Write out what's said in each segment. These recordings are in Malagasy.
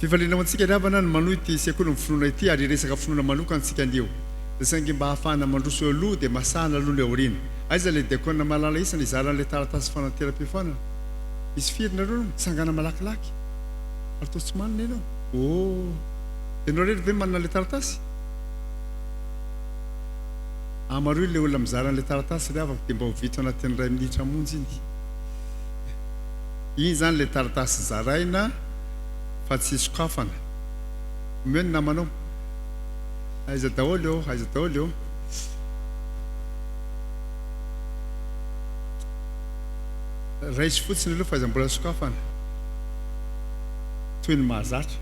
Fifaliana antsika ravana ny manohy ty sekoly ny finoana ity ary resaka finoana manokana antsika andio. Dia saingy mba hahafahana mandroso aloha dia masahana aloha le aoriana. Aiza le diakona malala isana izaran'le taratasy fanateram-pifanana. Misy firina reo sangana malakilaky. Ary toa tsy manina ianao. Oh, ianao rery ve manana le taratasy? Amaroy le olona mizaran'le taratasy ry avako dia mba ho vita anatin'ny 2 minitra monja iny. Iny zany le taratasy zaraina fa tsy sokafana. Omeo ny namanao. Aiza daholo eo, aiza daholo eo. Raisy fotsiny aloha fa aiza mbola sokafana. Toy ny mahazatra.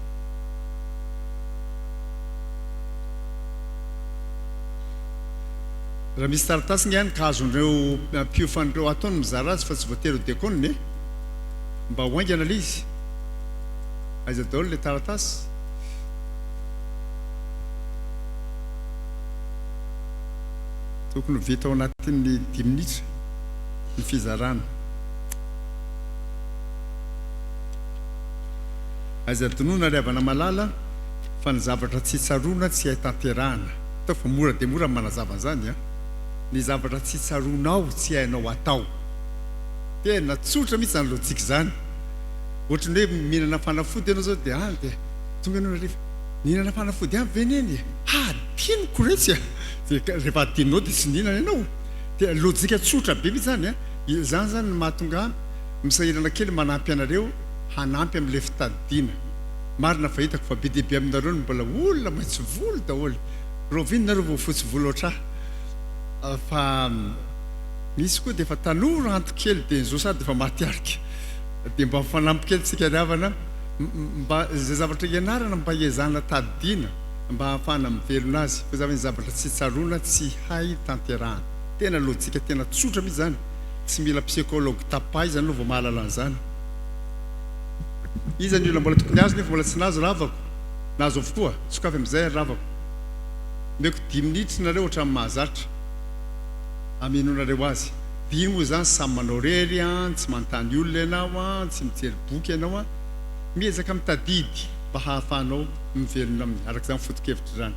Raha misy taratasy ny ihany ka azon'ireo mpiofan'ireo ataony mizara azy fa tsy voatery ho diakoniny mba ho haingana le izy. Aiza daholo le taratasy. Tokony vita ao anatin'ny 10 minitra ny fizarana. Aiza donoina ry havana malala fa ny zavatra tsy tsaroana tsy hay tanterahana. Atao fa mora dia mora manazava an'izany a. Ny zavatra tsy tsaroanao tsy hainao atao. Tena tsotra mihitsy zany lojika zany. Ohatrany hoe mihinana fanafody ianao zao dia tonga ianao rehefa mihinana fanafody veneny adinoko retsy a. Rehefa adinonao dia tsy mihinana ianao. Dia lojika tsotra be mihitsy zany a. Izany zany ny mahatonga misahirana kely manampy anareo hanampy amin'ilay fitadidiana. Marina fa hitako fa be dia be aminareo ny mbola olona maitso volo daholo. Rovino nareo vao fotsy volo oatra. Fa misy koa dia efa tanora antokely dia zao sady efa mahatiarika. Dia mba fanampy kely tsika ry havana mba izay zavatra ianarana mba hiezahana tadidiana mba hahafahana mivelona azy. Fa zavatra zavatra tsy tsaroana tsy hay tanterahana. Tena lojika tena tsotra mihitsy zany. Tsy mila psikology tapa izany no vao mahalala an'izany. Iza ny olona mbola tokony azo nefa mbola tsy nazo ravako. Nazo avokoa, sokafy amin'izay ravako. Meko 10 minitra nareo ohatran'ny mahazatra. Aminonareo azy. Dia moa zany samy manao rery tsy manontany olona ianao tsy mijery boky ianao miezaka mitadidy mba hahafahanao mivelona amin'ny arak'izany foto-kevitra zany.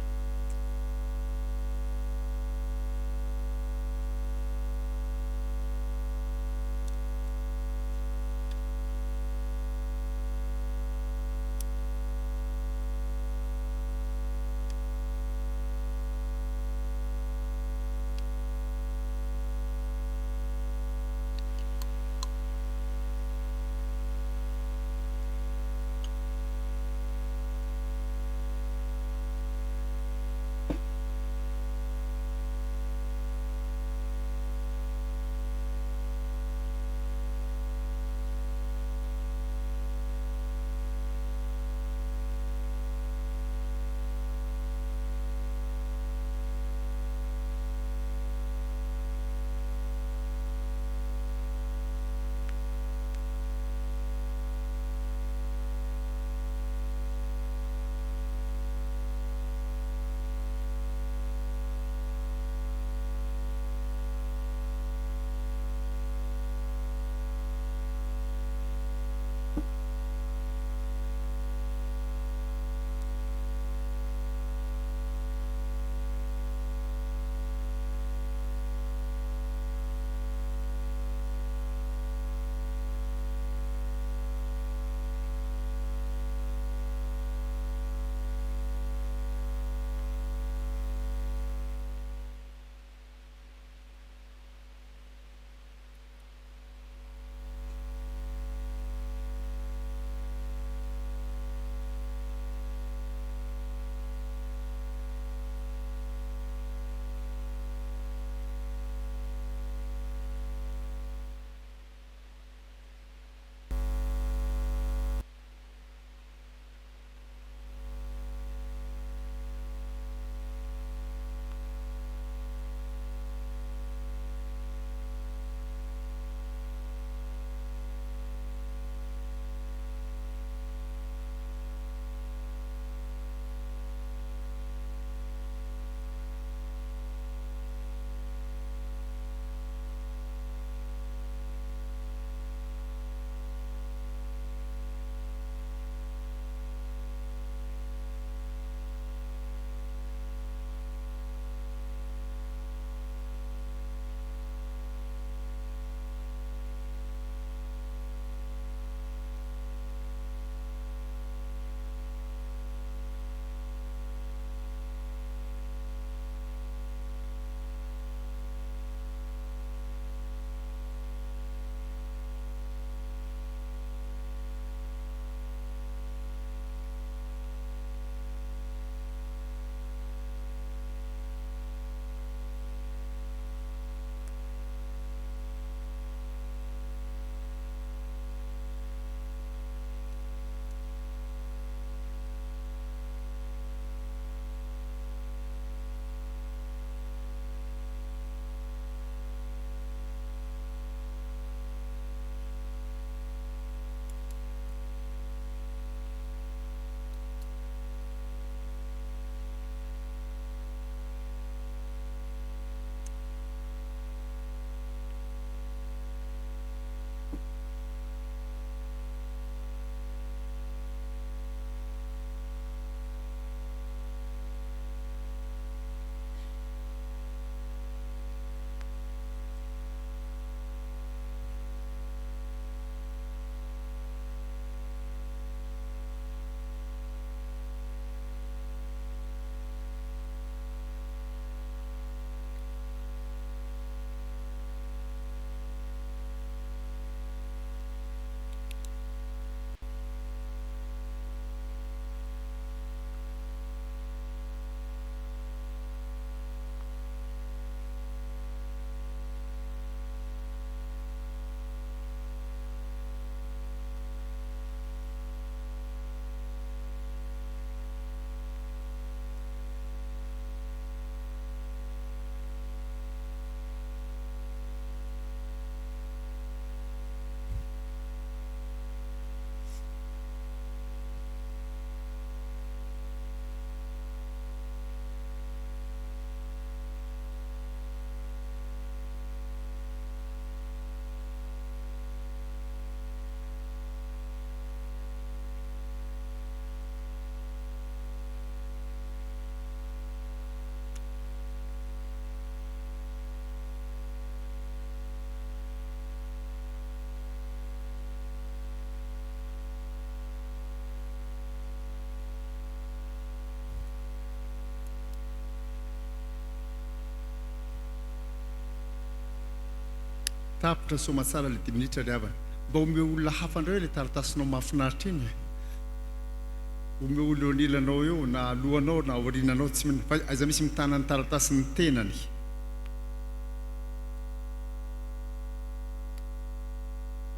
tapitra somatsara le 10 minitra ry havana mba omeo olona hafa andreo le taratasinao mahafinaritra iny omeo olo anilanao eo na alohanao na aorinanao tsy fa aiza misy mitana ny taratasiny tenany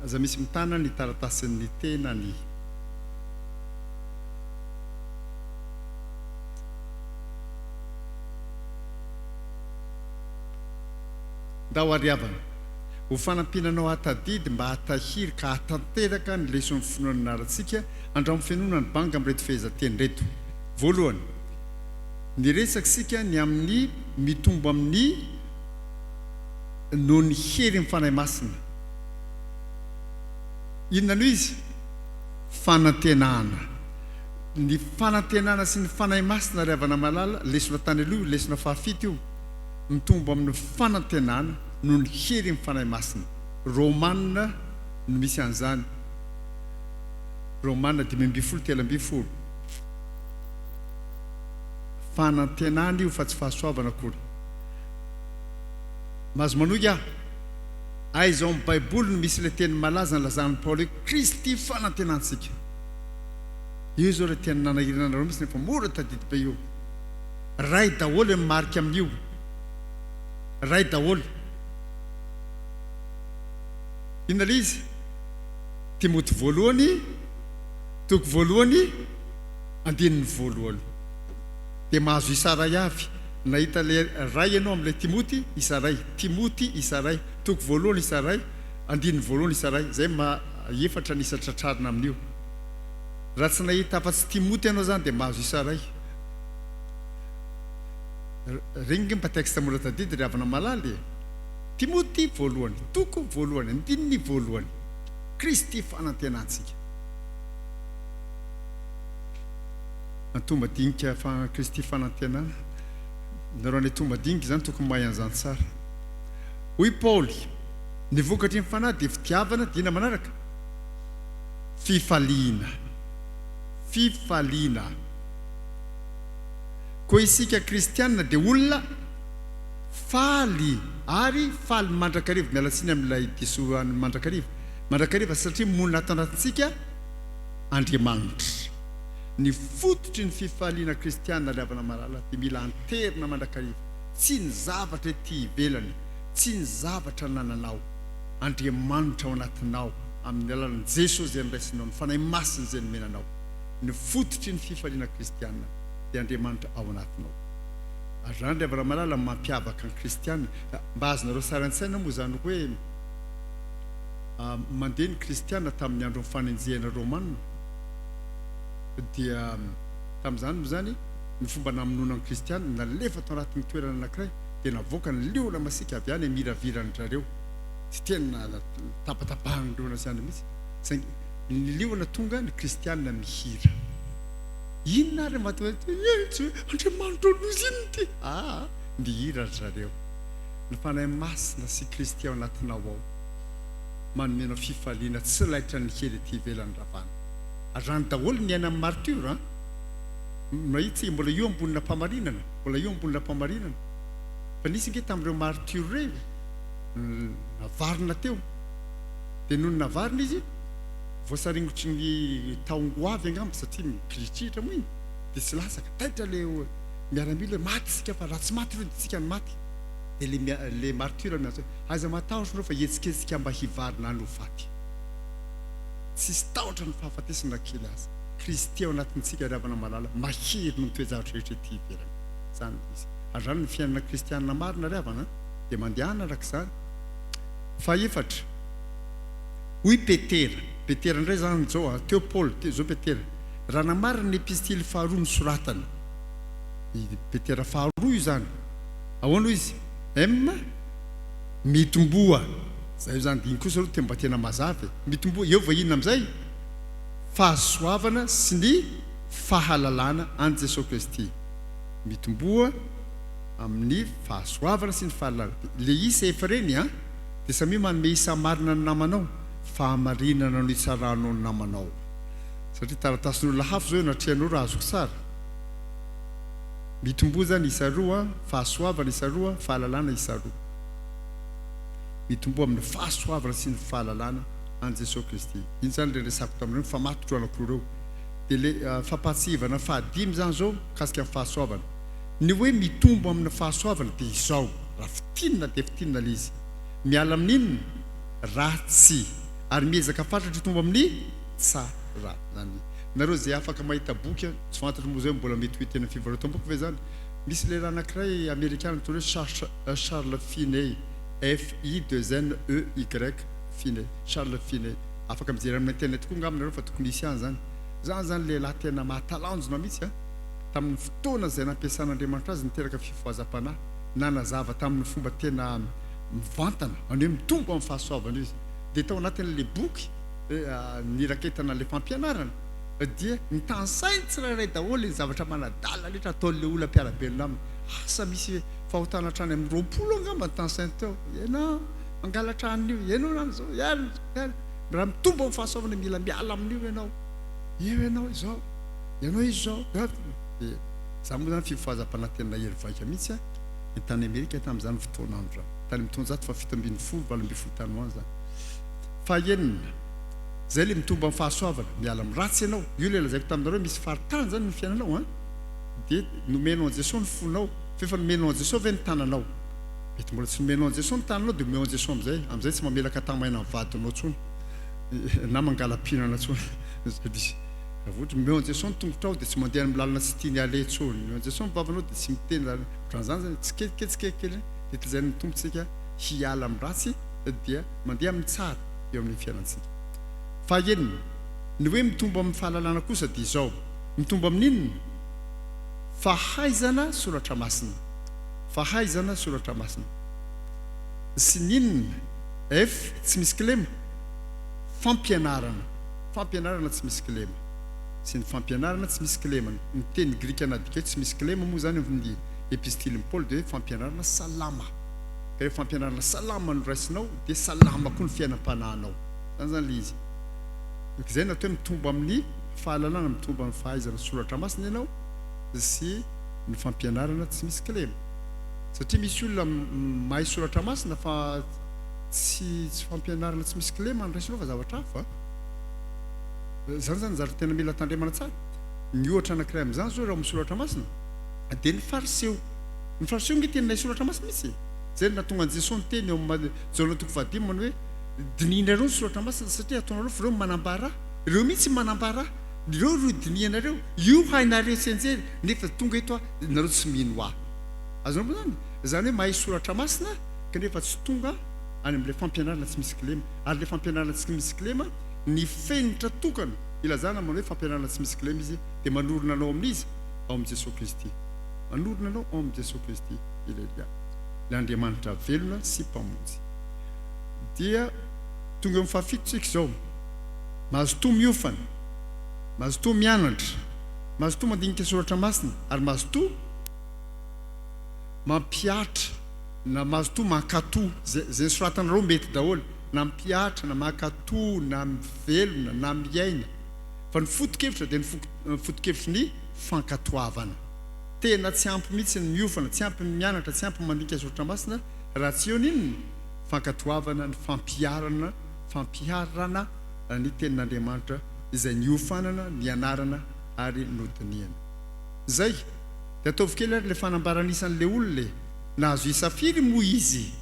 aiza misy mitana ny taratasin'ny tenany da ho ary havana ho fanampinanao atadidy mba hatahiry ka hatanteraka ny leson'ny finoana aratsika andramo fianonany banga amin'ny reto fehezanteny reto voalohany ny resaka sika ny amin'ny mitombo amin'ny no ny hery amin'ny fanahy masina inona no izy fanantenana ny fanantenana sy ny fanahy masina ry havana malala lesona tany aloha lesona fahafito io mitombo amin'ny fanantenana no ny hery amin'ny fanahy masina romanina no misy an'izany romanina 5:13 fanantenana io fa tsy fahasoavana akory mahazo manohy aho aizao amin'ny baiboly no misy le teny malaza ny lazan'ny Paoly hoe Kristy fanantenantsika io zao le teny nanahirana anareo misy nefa mora tadidy be io ray daholo amin'ny marika amin'io ray daholo inona le izy Timoty voalohany toko voalohany andininy voalohany dia mahazo isa ray avy nahita le ray ianao amin'ilay Timoty isa ray Timoty isa ray toko voalohany isa ray andininy voalohany isa ray zay efatra nisa tratrarina amin'io raha tsy nahita afa-tsy Timoty ianao zany dia mahazo isa ray regny mba texte mora tadidy ry havana malaly Timoty voalohany toko voalohany andininy voalohany Kristy fanantenantsika antomba-dinika Kristy fanantenana nareo ny tomba-dinika zany tokony mahay an'izany tsara hoy Paoly ny vokatry ny fanahy dia fitiavana dina manaraka fifaliana koa isika kristianina dia olona faly ary faly mandrakariva mialatsiny amin'ilay disoany mandrakariva satria monina ato anatintsika Andriamanitra ny fototry ny fifaliana kristianina ry havana malala dia mila anterina mandrakariva tsy ny zavatra ety ivelany tsy ny zavatra nananao Andriamanitra ao anatinao amin'ny alalan'i Jesosy zay niraisinao ny fanahy masina zay nomenanao ny fototry ny fifaliana kristianina dia Andriamanitra ao anatinao azany ry havana malala mampiavaka ny kristianina mba azonareo saran-tsaina moa zany hoe mandeha ny kristianina tamin'ny andro fanenjehana romanina dia tamin'izany moa zany ny fomba namonona ny kristianina nalefa tao anatin'ny toerana anankiray dia navoaka ny liona masika avy any miravirany rareo tsy tena tapatapahany leona sy any mihitsy ny liona tonga ny kristianina mihira inona ary Andriamanitra olozy iny ty mihira ry zareo ny fanahy masina sy Kristy ao anatinao ao manomenao fifaliana tsy laitra ny kely ety ivelany ravana azany daholo ny aina amin'ny martyra mahitsika mbola io ambonina mpamarinana fa nisy nge tamin'ireo martyra rey navarina teo dia noho ny navarina izy voasaringotry ny taongo avy angamba satria mikiritritra moa iny dia tsy lasaka taitra le miaramila maty sika fa raha tsy maty ireo dia tsika ny maty dia le martyra miantso aiza matahotra anao fa etsiketsika mba hivarina any ho faty tsisy tahotra ny fahafatesana kely azy Kristy ao anatintsika ry havana malala mahery no mitoezavatra rehetra ety ivelany zany izy azany ny fiainana kristianina marina ry havana dia mandehana arak'izany faefatra hoy Petera indray zany zao teo Paoly zao Petera raha namarina ny epistily faharoa misoratana Petera faharoa io zany ahoana izy mitomboa zay io zany diny kosa aloha te mba tena mazavy mitomboa eo vahinona amin'izay fahasoavana sy ny fahalalana any Jesosy Kristy mitomboa amin'ny fahasoavana sy ny fahalalana le isa efa reny dia samy manome isa marina ny namanao fahamarinana no itsarano ny namanao satria taratasin'olona hafa zao natrehanao raha azoko tsara mitomboa zany isa roa fahasoavana isa roa fahalalana isa roa mitombo amin'ny fahasoavana sy ny fahalalana an Jesosy Kristy. Iny zany le resako tamin'ireo famatotro anankiroa dia le fampatsivana fahadimy zany zao kasika amin'ny fahasoavana. Ny hoe mitombo amin'ny fahasoavana dia izao raha fitinina dia fitinina le izy miala amin'inona ratsy ary miezaka fatratra tombo amin'ny tsara zany. Nareo zay afaka mahita boky tsy fantatra moa zay mbola mety hoe tena fivarotam-boky ve zany. Misy le raha anankiray amerikana toy hoe Charles Finney, FINEY Finney, Charles Finney. Afaka mijery amin'ny internet koa ngamina nareo fa tokony hisy any zany. Zany lehilahy tena mahatalanjona mihitsy tamin'ny fotoana zay nampiasan'Andriamanitra azy niteraka fifohazam-panahy nanazava tamin'ny fomba tena mivantana any hoe mitombo amin'ny fahasoavana izy. Dia tao anatin'le boky niraketana le fampianarana dia nitansainy tsirairay daholo ny zavatra manadala letra ataon'le olona mpiarabelona aminy. Asa misy fahotana hatrany amin'ny 20 angamba nitansainy teo. Ianao mangalatra an'io, ianao nan'izao, raha mitombo amin'ny fahasoavana mila miala amin'io ianao. Ianao izao, ianao izao. Za moa zany fifohazam-panahy tena hery vaika mihitsy tany Amerika tamin'izany fotoana andro tany amin'ny 1770 tany ho any zany. Fahaenina zay le mitombo amin'ny fahasoavana miala amin'ny ratsy ianao. Io le lazaiko taminareo misy faritany zany ny fiainanao dia nomenao an Jesosy ny fonao fefa nomenao an Jesosy ve ny tananao. Mety mbola tsy nomenao an Jesosy ny tananao dia omeo an Jesosy amizay tsy mamelaka tamaina amin'ny vadinao intsony na mangala-pihinana intsony. Raha ohatra omeo an Jesosy ny tongotrao dia tsy mandeha amin'ny lalana tsy tiany ale intsony. Omeo an Jesosy ny vavanao dia tsy miteny ohatran'izany zany tsikekely dia toy izay ny tompontsika hiala amin'ny ratsy dia mandeha amin'ny tsara eo amin'ny fiainantsika. Fahaenina ny hoe mitombo amin'ny fahalalana kosa dia izao mitombo amin'inona fahaizana soratra masina. Fahaizana soratra masina sy ninona tsy misy kilema fampianarana tsy misy kilema sy ny fampianarana tsy misy kilema. Ny teny grika na dika tsy misy kilema moa zany amin'ny epistilin'i Paul dia hoe fampianarana salama. Ka rehefa fampianarana salama no raisinao dia salama koa ny fiainam-panahinao. Zany le izy. Izay natao mitombo amin'ny fahalalana mitombo amin'ny fahaizana soratra masina ianao sy ny fampianarana tsy misy kilema. Satria misy olona mahay soratra masina fa tsy fampianarana tsy misy kilema nyraisinao fa zavatra hafa. Zany zavatra tena mila tandremana tsara. Ny ohatra anankiray amin'izany zao raha misoratra masina dia ny fariseo nge teninay soratra masina mihitsy. Zay nahatonga an Jesosy ny teny eo amin'ny Jaona 5 hoe dinihinareo ny soratra masina satria ataonareo fa ireo manambara ireo mihitsy manambara ireo dinihanareo io hainareo tsy anjery nefa tonga eto nareo tsy mino ahy. Azonao moa zany hoe mahay soratra masina kanefa tsy tonga any amin'ilay fampianarana tsy misy kilema. Ary le fampianarana tsy misy kilema ny fenitra tokana ilazana manao hoe fampianarana tsy misy kilema izy dia manorona anao amin'izy ao amin'ny Jesosy Kristy. Manorona anao ao amin'ny Jesosy Kristy l'Andriamanitra velona sy mpamonjy. Dia tonga amin'ny fahafitotsika izao mahazo toa miofana, mahazo toa mianatra, mahazo toa mandinika soratra masina ary mahazo toa mampiatra na mahazo toa mankatoa zay soratanareo mety daholo na mpiatra na mankatoa na mivelona na miaina. Fa ny foto-kevitra dia ny foto-kevitry ny fankatoavana. Tena tsy ampy mihitsy ny miofana, tsy ampy ny mianatra, tsy ampy mandinika soratra masina raha tsy eo n'inona fankatoavana, ny fampiarana ny tenin'Andriamanitra izay niofanana, nianarana ary nodinihana. Zay dia ataovy kely ary le fanambaranisan'le olona nahazo isa firy moa izy.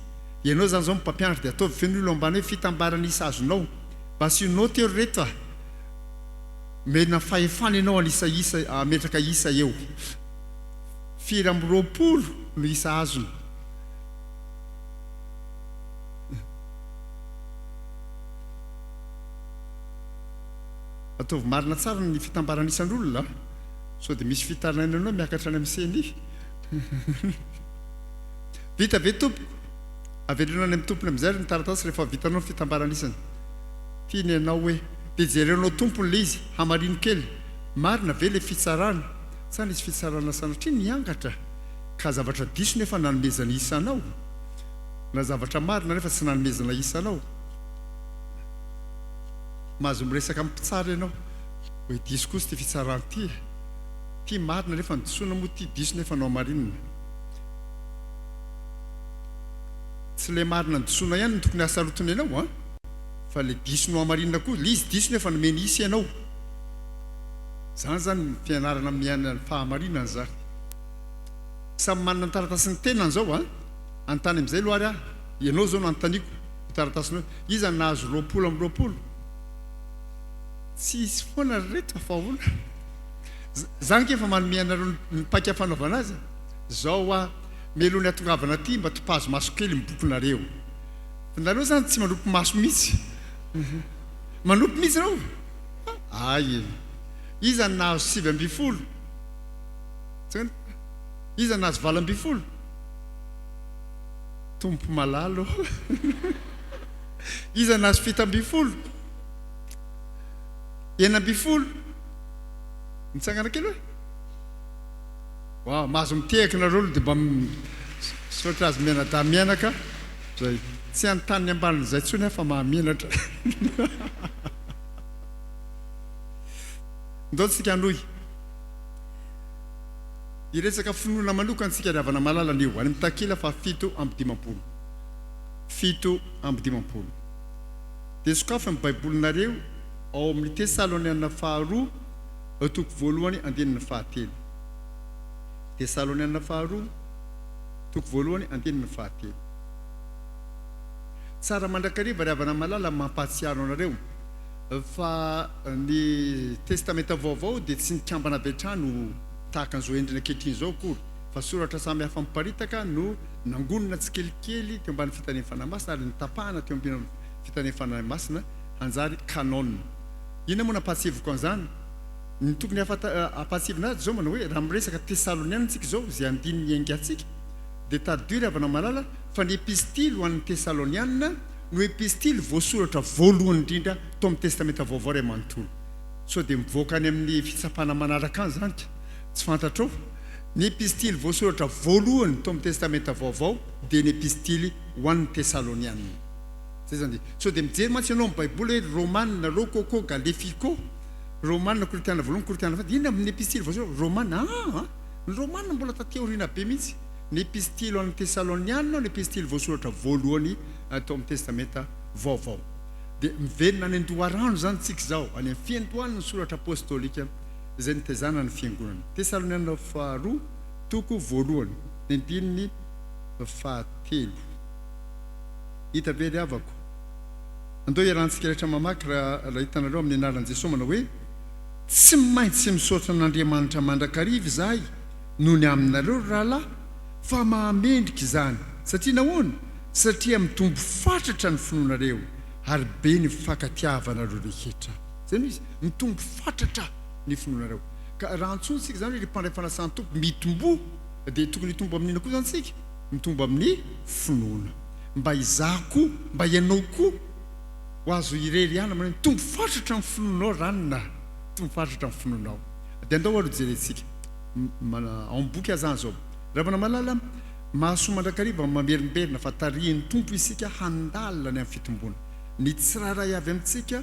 Ianao zany zao mpampianatra dia ataovy fen'olo ambany hoe fitambaranisa azonao mba asionao teo reto mena fahefana ianao anisa ametraka isa eo. Firy amby 20 no isa azony. Ataovy marina tsara ny fitambaranisan'olona so dia misy fitaraina anao miakatra any amin'ny seny. Vita ve tompoko avelona any amin'ny tompony amin'izay ny taratasy rehefa vitanao ny fitambaranisany. Tiany ianao hoe dia jerenao tompony le izy hamarino kely marina ve le fitsarana. Sany izy fitsarana sanatria niangatra ka zavatra diso nefa nanomezana isanao na zavatra marina nefa tsy nanomezana isanao. Mahazo miresaka amin'ny mpitsara ianao hoe diso kosa ty fitsarana ty marina nefa nidisona moa ty diso nefa nao marinina. tsy le marina ny disoina ihany ny tokony hasarotiny ianao a fa le disonao amarinina koa le izy disony efa nomeny isy ianao zany zany fianarana miaina fahamarinana zany samy manana ny taratasy ny tenany zao a antany am'izay loary a ianao zao no antaniko taratasynao iza nahazo 20 tsy isy foana reto fahaona zany ke fa manome anareo ny paika fanaovana azy zao a melony atongavana aty mba topazo maso kely mibokonareo nareo zany tsy manompo maso mihitsy manompo mihitsy reo ay iza nahazo 20 iza nahazo 20 tompo malalo iza nahazo 7 20 mitsangana kely hoe mahazo mitehaka nareo dia mba sotra azy mianada mianaka zay tsy antany ambanin'izay tsony fa mahamianatra ndao tsika anoy iresaka finoana manokana tsika riavana malala anio any amin'ny takila fa 7:17 dia sokafa amin'ny baibolinareo ao amin'ny Tesaloniana faharoa toko voalohany andinin'ny fahatelo Tesaloniana faharoa toko voalohany andinin'ny fahatelo tsara mandrakariva riavana malala mampahatsiaro anareo fa ny testamenta vaovao dia tsy nikambana betrano tahaka an'izao endrina ankehitriny zao kory fa soratra samy hafa miparitaka no nangonina tsikelikely teo ambany fitaniana fanamasina ary nitapahana teo ambany fitaniana fanamasina hanjary kanona ina moa nampahatsivoko an'izany ny tokony ampahatsivina azy zao manao hoe raha miresaka Tesaloniana tsika zao zay andininy aingatsika dia tadio riavana malala fa ny epistily ho an'ny Tesaloniana no epistily voasoratra voalohany indrindra tao amin'ny testamenta vaovao ray manontolo so dia mivoaka any amin'ny fitsapana manaraka any zany tsy fantatrao ny epistily voasoratra voalohany tao amin'ny testamenta vaovao dia ny epistily ho an'ny Tesaloniana zay zany so dia mijery mantsy ianao amin'ny baiboly hoe romanina rokoko galefico romanina koritiana voalohany koritiana fady iny amin'ny epistily voasoratra romanina ny romanina mbola tateoriana be mihitsy ny epistily ho an'ny Tesaloniana ny epistily voasoratra voalohany tao amin'ny testamenta vaovao dia miverina any andoharano zany tsika zao any amin'ny fiandohanina ny soratra apostolika zay nitezana ny fiangonana Tesaloniana faharoa toko voalohany ny andininy fahatelo hita be ry avako andao iarahantsika rehetra mamaky raha hitanareo amin'ny anaran'i Jesosy manao hoe tsy maintsy misaotra n'Andriamanitra mandrakariva izahay noho ny aminareo rahalahy fa mahamendrika izany satria nahoana satria mitombo fatratra ny finoanareo ary be ny fankatiavanareo rehetra zay no izy mitombo fatratra ny finoanareo ka raha antsontsika zany hoe mpandray fanasany tompo mitombo dia tokony hitombo amin'ina koa zany tsika mitombo amin'ny finoana mba izako mba ianao koa ho azo irery ihany manao mitombo fatratra ny finoanao ranona mitombo fatratra ny finoanao dia andao aloha jerentsika ao boky azany zao ravana malala mahasoa mandrakariva mamerimberina fa tarihin'ny tompo isika handalina ny amin'ny fitombona ny tsiraray avy amintsika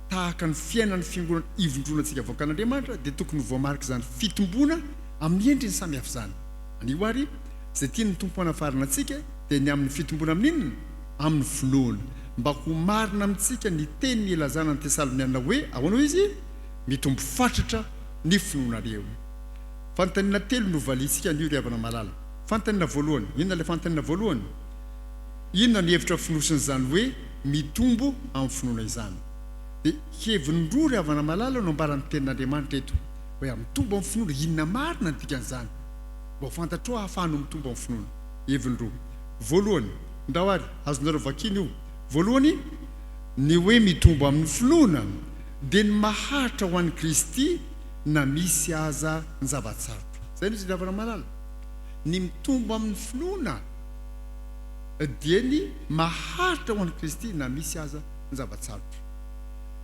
tahaka ny fiainan'ny fiangonana ivondronantsika voakan'Andriamanitra dia tokony voamarika izany fitombona amin'ny endriny samy hafa izany anio ary zay tia ny tompo hanafarana antsika dia ny amin'ny fitombona amin'inona amin'ny finoana mba ho marina amintsika ny teny ny ilazana ny Tesaloniana hoe ahoana izy mitombo fatratra ny finoanareo fanontaniana telo no valitsika anio riavana malala fanontaniana voalohany inona ilay fanontaniana voalohany inona ny hevitra finosiny izany hoe mitombo amin'ny finoana izany dia heviny roa riavana malala no ambarany tenin'Andriamanitra eto hoe mitombo amin'ny finoana inona marina ny dikan'izany mba ho fantatrao ahafahano mitombo amin'ny finoana heviny roa voalohany ndao ary azonareo vakiny io voalohany ny hoe mitombo amin'ny finoana dia ny maharitra ho an'i Kristy na misy aza ny zavatsarotra zay no izy riavana malala ny mitombo amin'ny finoana dia ny maharitra ho an'i Kristy na misy aza ny zavatsarotra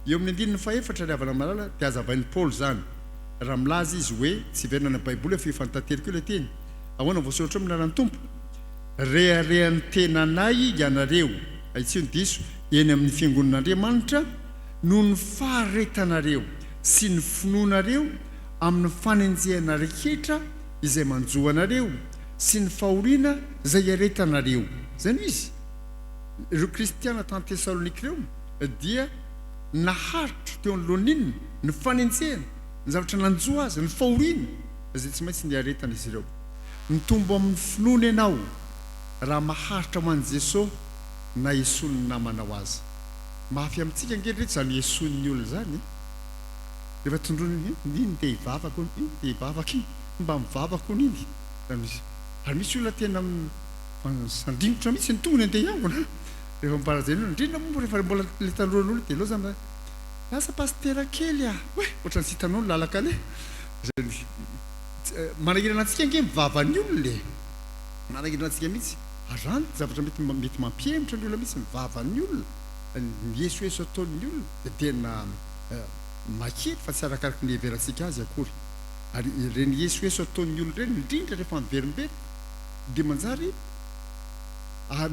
eo amin'ny andininy faefatra riavana malala dia azavain'ny Paoly zany raha milaza izy hoe tsy verina ny baiboly fa fantateriko ilay teny ahoana voasoratra amin'ny anaran'ny tompo reharehan'ny tenanay ianareo aitsio ny diso eny amin'ny fiangonan'Andriamanitra noho ny faharetanareo sy ny finoanareo amin'ny fanenjehana rehetra izay manjoanareo sy ny fahoriana izay aretanareo zay no izy ireo kristiana tany Tesalonika ireo dia naharitra teo anoloan'iny ny fanenjena ny zavatra nanjo azy ny fahoriana izay tsy maintsy niaretana izy ireo mitombo amin'ny finoana ianao raha maharitra ho an'i Jesosy na esoany namanao azy mafy amintsika angery rehetra zany esoan'ny olona zany rehefa tondrony iny dia hivavaka dia hivavaka iny mba mivavaka iny ary misy olona tena sandrimotra mihitsy ny tongony andeha iangona rehefa mibarazana indrindra moa rehefa mbola le tandroan'olona dia loza amin'izany lasa pastera kely hoe ohatrany tsy hitanao ny lalaka le manahirana antsika ange mivavany olona le manahirana antsika mihitsy arany zavatra mety mampiemitra ny olona mihitsy mivavany olona ny esoeso ataon'ny olona dia tena makely fa tsy arakaraky ny heverantsika azy akory ary reny esoeso ataon'ny olona reny indrindra rehefa miverimbery dia manjary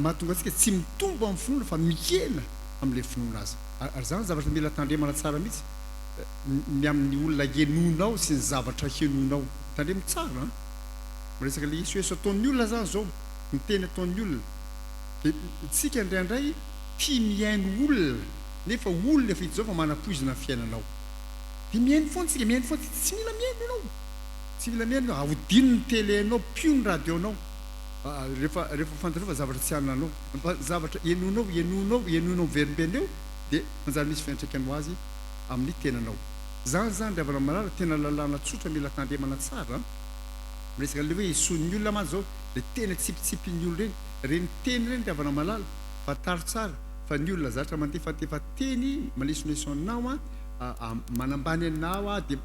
mahatonga antsika tsy mitombo amin'ny finoana fa mikena amin'ilay finoana azy ary zany zavatra mila tandremana tsara mihitsy ny amin'ny olona henonao sy ny zavatra henonao tandremo tsara miresaka le esoeso ataon'ny olona zany zao miteny ataon'ny olona dia tsika indraindray tia miaino olona nefa olona efa hita zao fa manapoizina ny fiainanao dia miaino foana tsika miaino foana tsy mila miaino ianao tsy mila miaino ahodino ny telenao pio ny radionao rehefa fantarova zavatra tsy ananao zavatra henonao verimbeneo dia manjary misy fiantraikany ho azy amin'ny tenanao zany ravana malala tena lalàna tsotra mila tandremana tsara miresaka le hoe esoan'ny olona mantsy zao le tena tsipitsipin'ny olona reny teny reny ravana malala fa taro tsara fa ny olona zatra mandefatefa teny malesonesonao manambany anao dia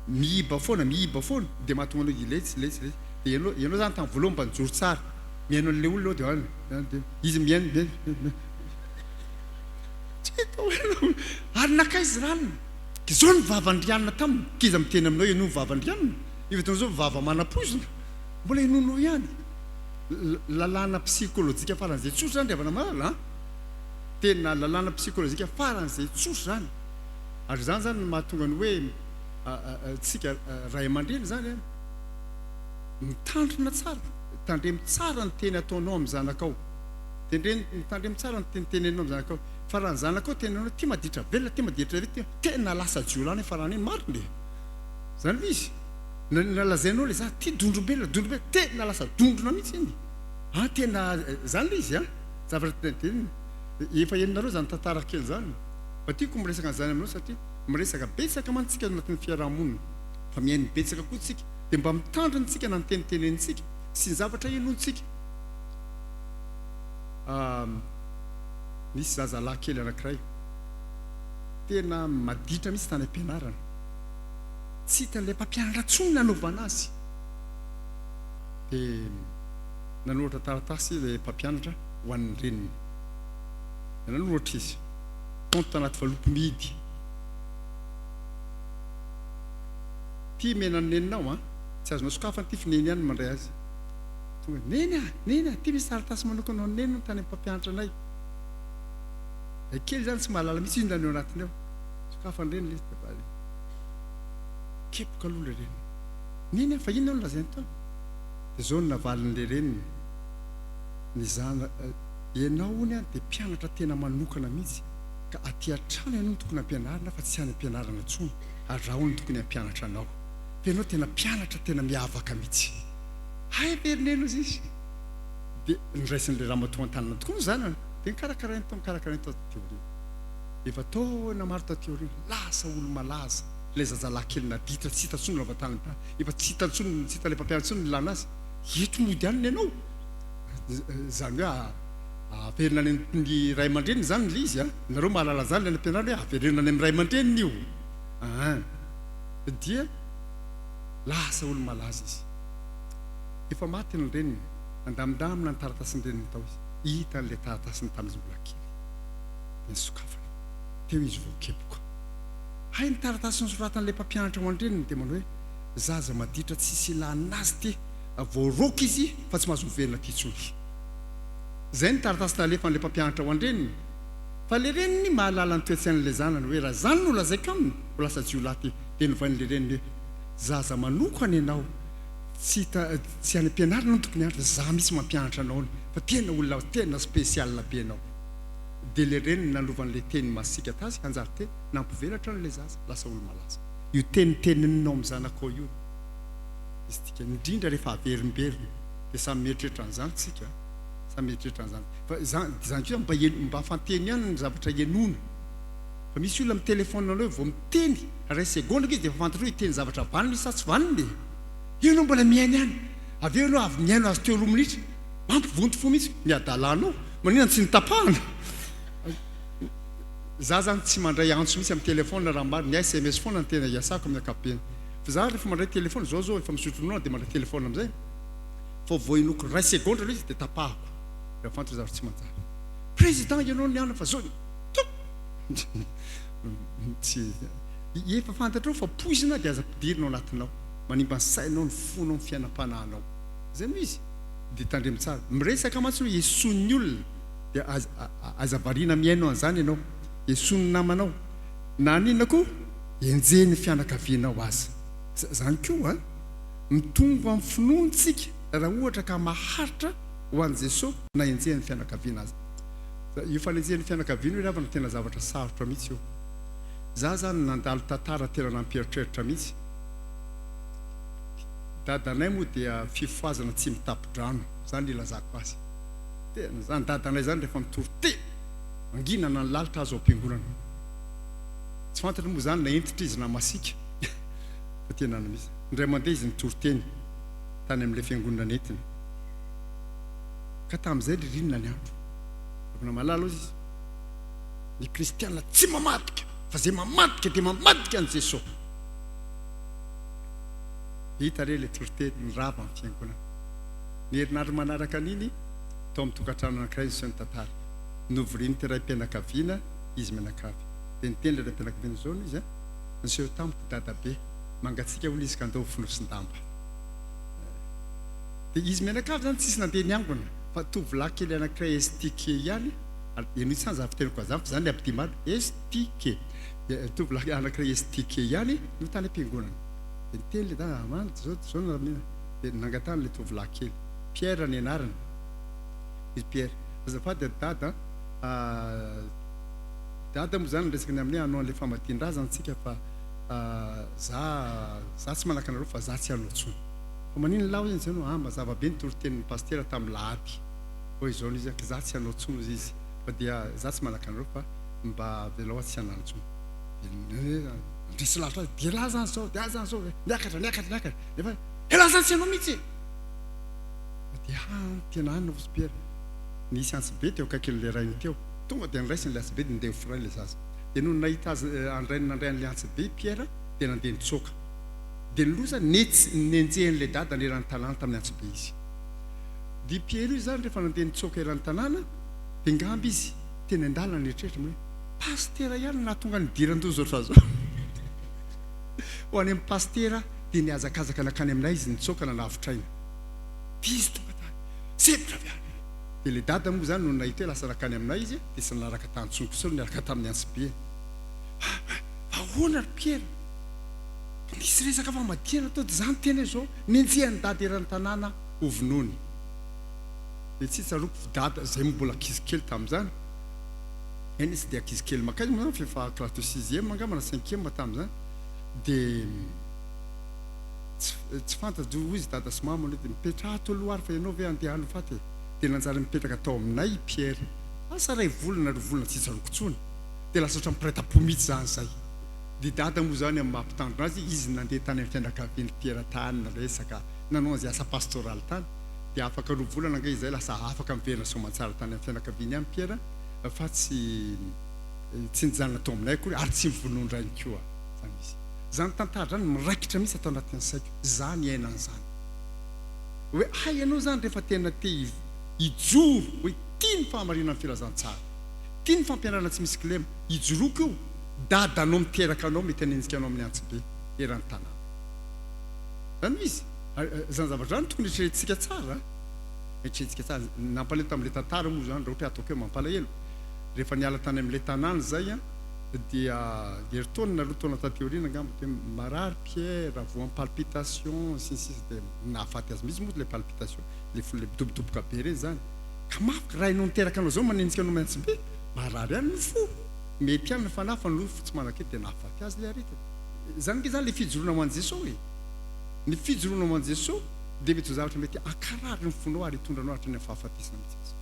miiba foana dia mahatonga anao iletsy dia ianao zany tamin'ny voalohany mba nijoro tsara miaino an'le olona dia izy miaino ary nakaizy ranona zao ny vavandrianina taminy kiza miteny aminao ianao vavandrianina ivatao zao vava manapoizina mbola henonao ihany lalàna psikolojika faran'izay tsotra zany ravana malala tena lalàna psikolojika faran'izay tsotra zany ary zany mahatonga ny hoe tsika ray aman-dreny zany mitandrina tsara tandremo tsara ny teny ataonao amin'ny zanakao mitandremo tsara ny tenenao amin'ny zanakao fa raha ny zanakao tenenao tia maditra velona tena lasa jiolany fa raha neny mariny zany izy nalazainao le za tia dondrombelona tena lasa dondrona mihitsy iny tena zany le izy zavatra tenenina efa heninareo zany tantara kely zany fa tiako miresaka n'izany aminao satria miresaka betsaka mantsika anatin'ny fiarahamonina fa mihaino betsaka koa tsika dia mba mitandrintsika na ny tenitenenitsika sy ny zavatra henontsika misy zazalahy kely anankiray tena maditra mihitsy tany am-pianarana tsy hitan'ilay mpampianatra tsony nanaovana azy dia nanoratra taratasy ilay mpampianatra ho an'ny reniny nanoratra izy tonto tanaty valopy mihidy tia menanoneninao tsy azonao sokafany ty fineny ihany mandray azy tonga neny tia misy taratasy manokanao nenino tany mpampianatra anay kely zany tsy mahalala mihitsy izy naneo anatiny ao sokafany reny le izy kepoka aloha le reny neny fa inona no lazainy tao dia zao ny navalin'le reniny ny zana ianao ony dia mpianatra tena manokana mihitsy ka aty atrano ianao ny tokony ampianarana fa tsy any ampianarana tsony ary raha ho ny tokony ampianatra anao fa ianao tena mpianatra tena miavaka mihitsy verineno izy izy dia niraisin'le raha matoa an-tanana tokoa no zanany dia nikarakarainy tao teoria efa taona maro tao teoria lasa olo malaza ilay zazalahy kely naditra tsy hita tsony lavatany efa tsy hita le mpampianatra tsony nilana azy eto mody aniny ianao zany hoe averina ny ray aman-dreny zany le izy nareo mahalala zany le any ampianarana hoe averina any amin'ny ray aman-dreniny io dia lasa olo malaza izy efa maty ny reniny andamindamina ny taratasiny reniny tao izy hita n'le taratasiny tamin'izy mbola kely ny sokafany teo izy voakepoka hay ny taratasiny soratan'le mpampianatra ho an-dreniny dia manao hoe zaza maditra tsisy ilanazy ty voaroka izy fa tsy mahazo miverina ty tsony zay ny taratasy talefan''le mpampianatra ho an-dreniny fa le reniny mahalala ny toetsain'le zanany hoe raha zany no lazaiko aminy ho lasa jiolaty dia novain'le reniny hoe zaza manokana ianao tsy any ampianarana no tokony andra za misy mampianatra anao fa tena olona tena spécial be anao dia le reny nanovan'le teny masika tazy anjary teny nampivelatra n'le zaza lasa olo malaza io teniteninao amin'ny zanakao io izy tika indrindra rehefa averimberina dia samy mieritreritra an'izany tsika samy mieritreritra an'izany fa zany koa mba fanteny ihany ny zavatra henona fa misy olona amin'ny telefôna anao vao miteny ray segondra izy dia efa fantatro hiteny zavatra vaniny sa tsy vaniny io anao mbola miaina ihany avy eo anao avy miaino azy teo 2 minitra mampivonto fo mihitsy miadalanao maninona tsy nitapahana za zany tsy mandray antso mihitsy amin'ny telefôna raha maro ny SMS foana ny tena iasako amin'ny akapobeny fa za rehefa mandray telefôna zao efa misotronao dia mandray telefôna amizay fa vao inoko ray segondra aloha izy dia tapahako rehefa fantatra zavatra tsy manjary président ianao niana fa zao tsy efa fantatrao fa poizina dia aza ampidirinao anatinao manimba ny sainao ny fonao ny fiainam-panahinao zay no izy dia tandremy tsara miresaka mantsy hoe esony olona dia aza variana miainao an'izany ianao esony namanao na ninona koa enjeny fianakavianao azy zany koa mitombo amin'ny finoantsika raha ohatra ka maharitra ho an'i Jesosy na enjeny fianakaviana azy io fanenjeny fianakaviana io ravana tena zavatra sarotra mihitsy io za zany nandalo tantara tena nampieritreritra mihitsy dadanay moa dia fifoazana tsy mitapidrano zany ilazako azy tena zany dadanay zany rehefa mitorite anginana ny lalitra azo am-piangonana tsy fantatra moa zany na entitra izy na masika fa tena na misy indray mandeha izy nitoriteny tany amin'ilay fiangonana entina ka tamin'izay ririnina ny andro na malala izy ny kristianina tsy mamadika fa zay mamadika dia mamadika an' Jesosy hita re le toriteny ny rava amin'ny fiangonana ny herinandro manaraka an'iny tao amin'ny tokantrano anankiray ny sy ny tantara novoriny ty ray mpianakaviana izy mianakavy dia niteny le ray mpianakaviana zao izy niseho tamiko dadabe mangatsika olo izy ka andao finosindamba dia izy mianakavy zany tsisy nandeha niangona fa tovolahy kely anankiray estike ihany eno itsy zany zaviteniko azany fa zany le abidi maro estike tovolahy anankiray estike ihany no tany am-piangonana dia niteny le dada amany zao namina dia nangatany le tovolahy kely Pierre ny anarany izy Pierre azafady dada moa zany resaka ny aminay anao an'ilay famadian-drazana antsika fa za tsy manaka anareo fa za tsy anao tsony fa manino lao izy zany mazava be nitoritenin'ny pastera tamin'ny lahady hoy izao izy za tsy anao tsony izy fa dia za tsy manaka anareo fa mba velao tsy anano tsony ndrisy lavitra azy dia la zany zao dia zany zao niakatra nefa ela zany tsy anao mihitsy dia tena any naosy Pierre nisy antsy be teo akakin'le rainy teo tonga dia niraisy n'le antsy be dia ndeha hofiray le zaza dia noho nahita azy nandray an'le antsy be Pierre dia nandeha nitsoka dia niloza nenjehan'le dada ny eran'ny tanàna tamin'ny antsy be izy dia Pierre io zany rehefa nandeha nitsoka eran'ny tanàna dia ngamby izy tena andalana nietrehitra hoe pastera ihany na tonga nidiran-doza oatra zao ho any amin'ny pastera dia niazakazaka nakany aminay izy nitsoka nanavotraina dia izy tonga tany sepitra avy any dia le dada moa zany no nahita hoe lasa nakany aminay izy dia sy nanaraka tantsonkosa niaraka tamin'ny antsy be ahoana ry Pierre nisy resaka fa madiana tao dia zany tena zao nenjehany dada eran'ny tanàna hovinony dia tsy tsaroko dada zay mbola akizikely tamin'izany eny izy dia akizikely makaizy moa zany fefa classe de 6e angambana 5e tamin'izany dia tsy fantatro izy dada sy mama dia mipetraha to aloha ary fa ianao ve andeha any faty dia nanjary mipetraka tao aminay Pierre asa ray volana ry volana tsy tsaroko tsony dia lasa oatra mipiray-tapo mihitsy zany zay dia dada moa zany amin'ny mampitandrona azy izy nandeha tany amin'ny fianakavian'ny Pierre tany naresaka nanao azy asa pastoraly tany dia afaka roa volana nga izay lasa afaka miverina soamantsara tany amin'ny fianakaviany any Pierre fa tsy nijanona tao aminay koa ary tsy mivonondrainy koa zany izy zany tantara zany miraikitra mihitsy atao anatin'ny saiko zany iainan'izany hoe ianao zany rehefa tena te hijoro hoe tia ny fahamarinana ny filazantsara tia ny fampianarana tsy misy kilema hijoroako io dadanao miteraka anao mety hanenjika anao amin'ny antsy be eran'ny tanàna zany izy zany zavatra zany tokony eritreretintsika tsara eritreretintsika tsara nampalahelo tamin'ilay tantara moa zany raha ohatra hoe ataoko hoe mampalahelo rehefa niala tany amin'ilay tanàna zay dia heritonina aloha taona tateoriana angamba dia marary Pierre avo en palpitation sisisy dia nahafaty azy misy moa le palpitation le midobodoboka be reny zany ka mafy raha inao niteraka anao zao manenjika anao maintsy be marary ihany no fo mety ihany ny fanafa no tsy manake dia nahafaty azy le arita zany ke zany le fijoroana ho an'i Jesosy ny fijoroana ho an'i Jesosy dia mety ho zavatra mety akarary ny fonao ary hitondra anao hatrany amin'ny fahafatisana mihitsy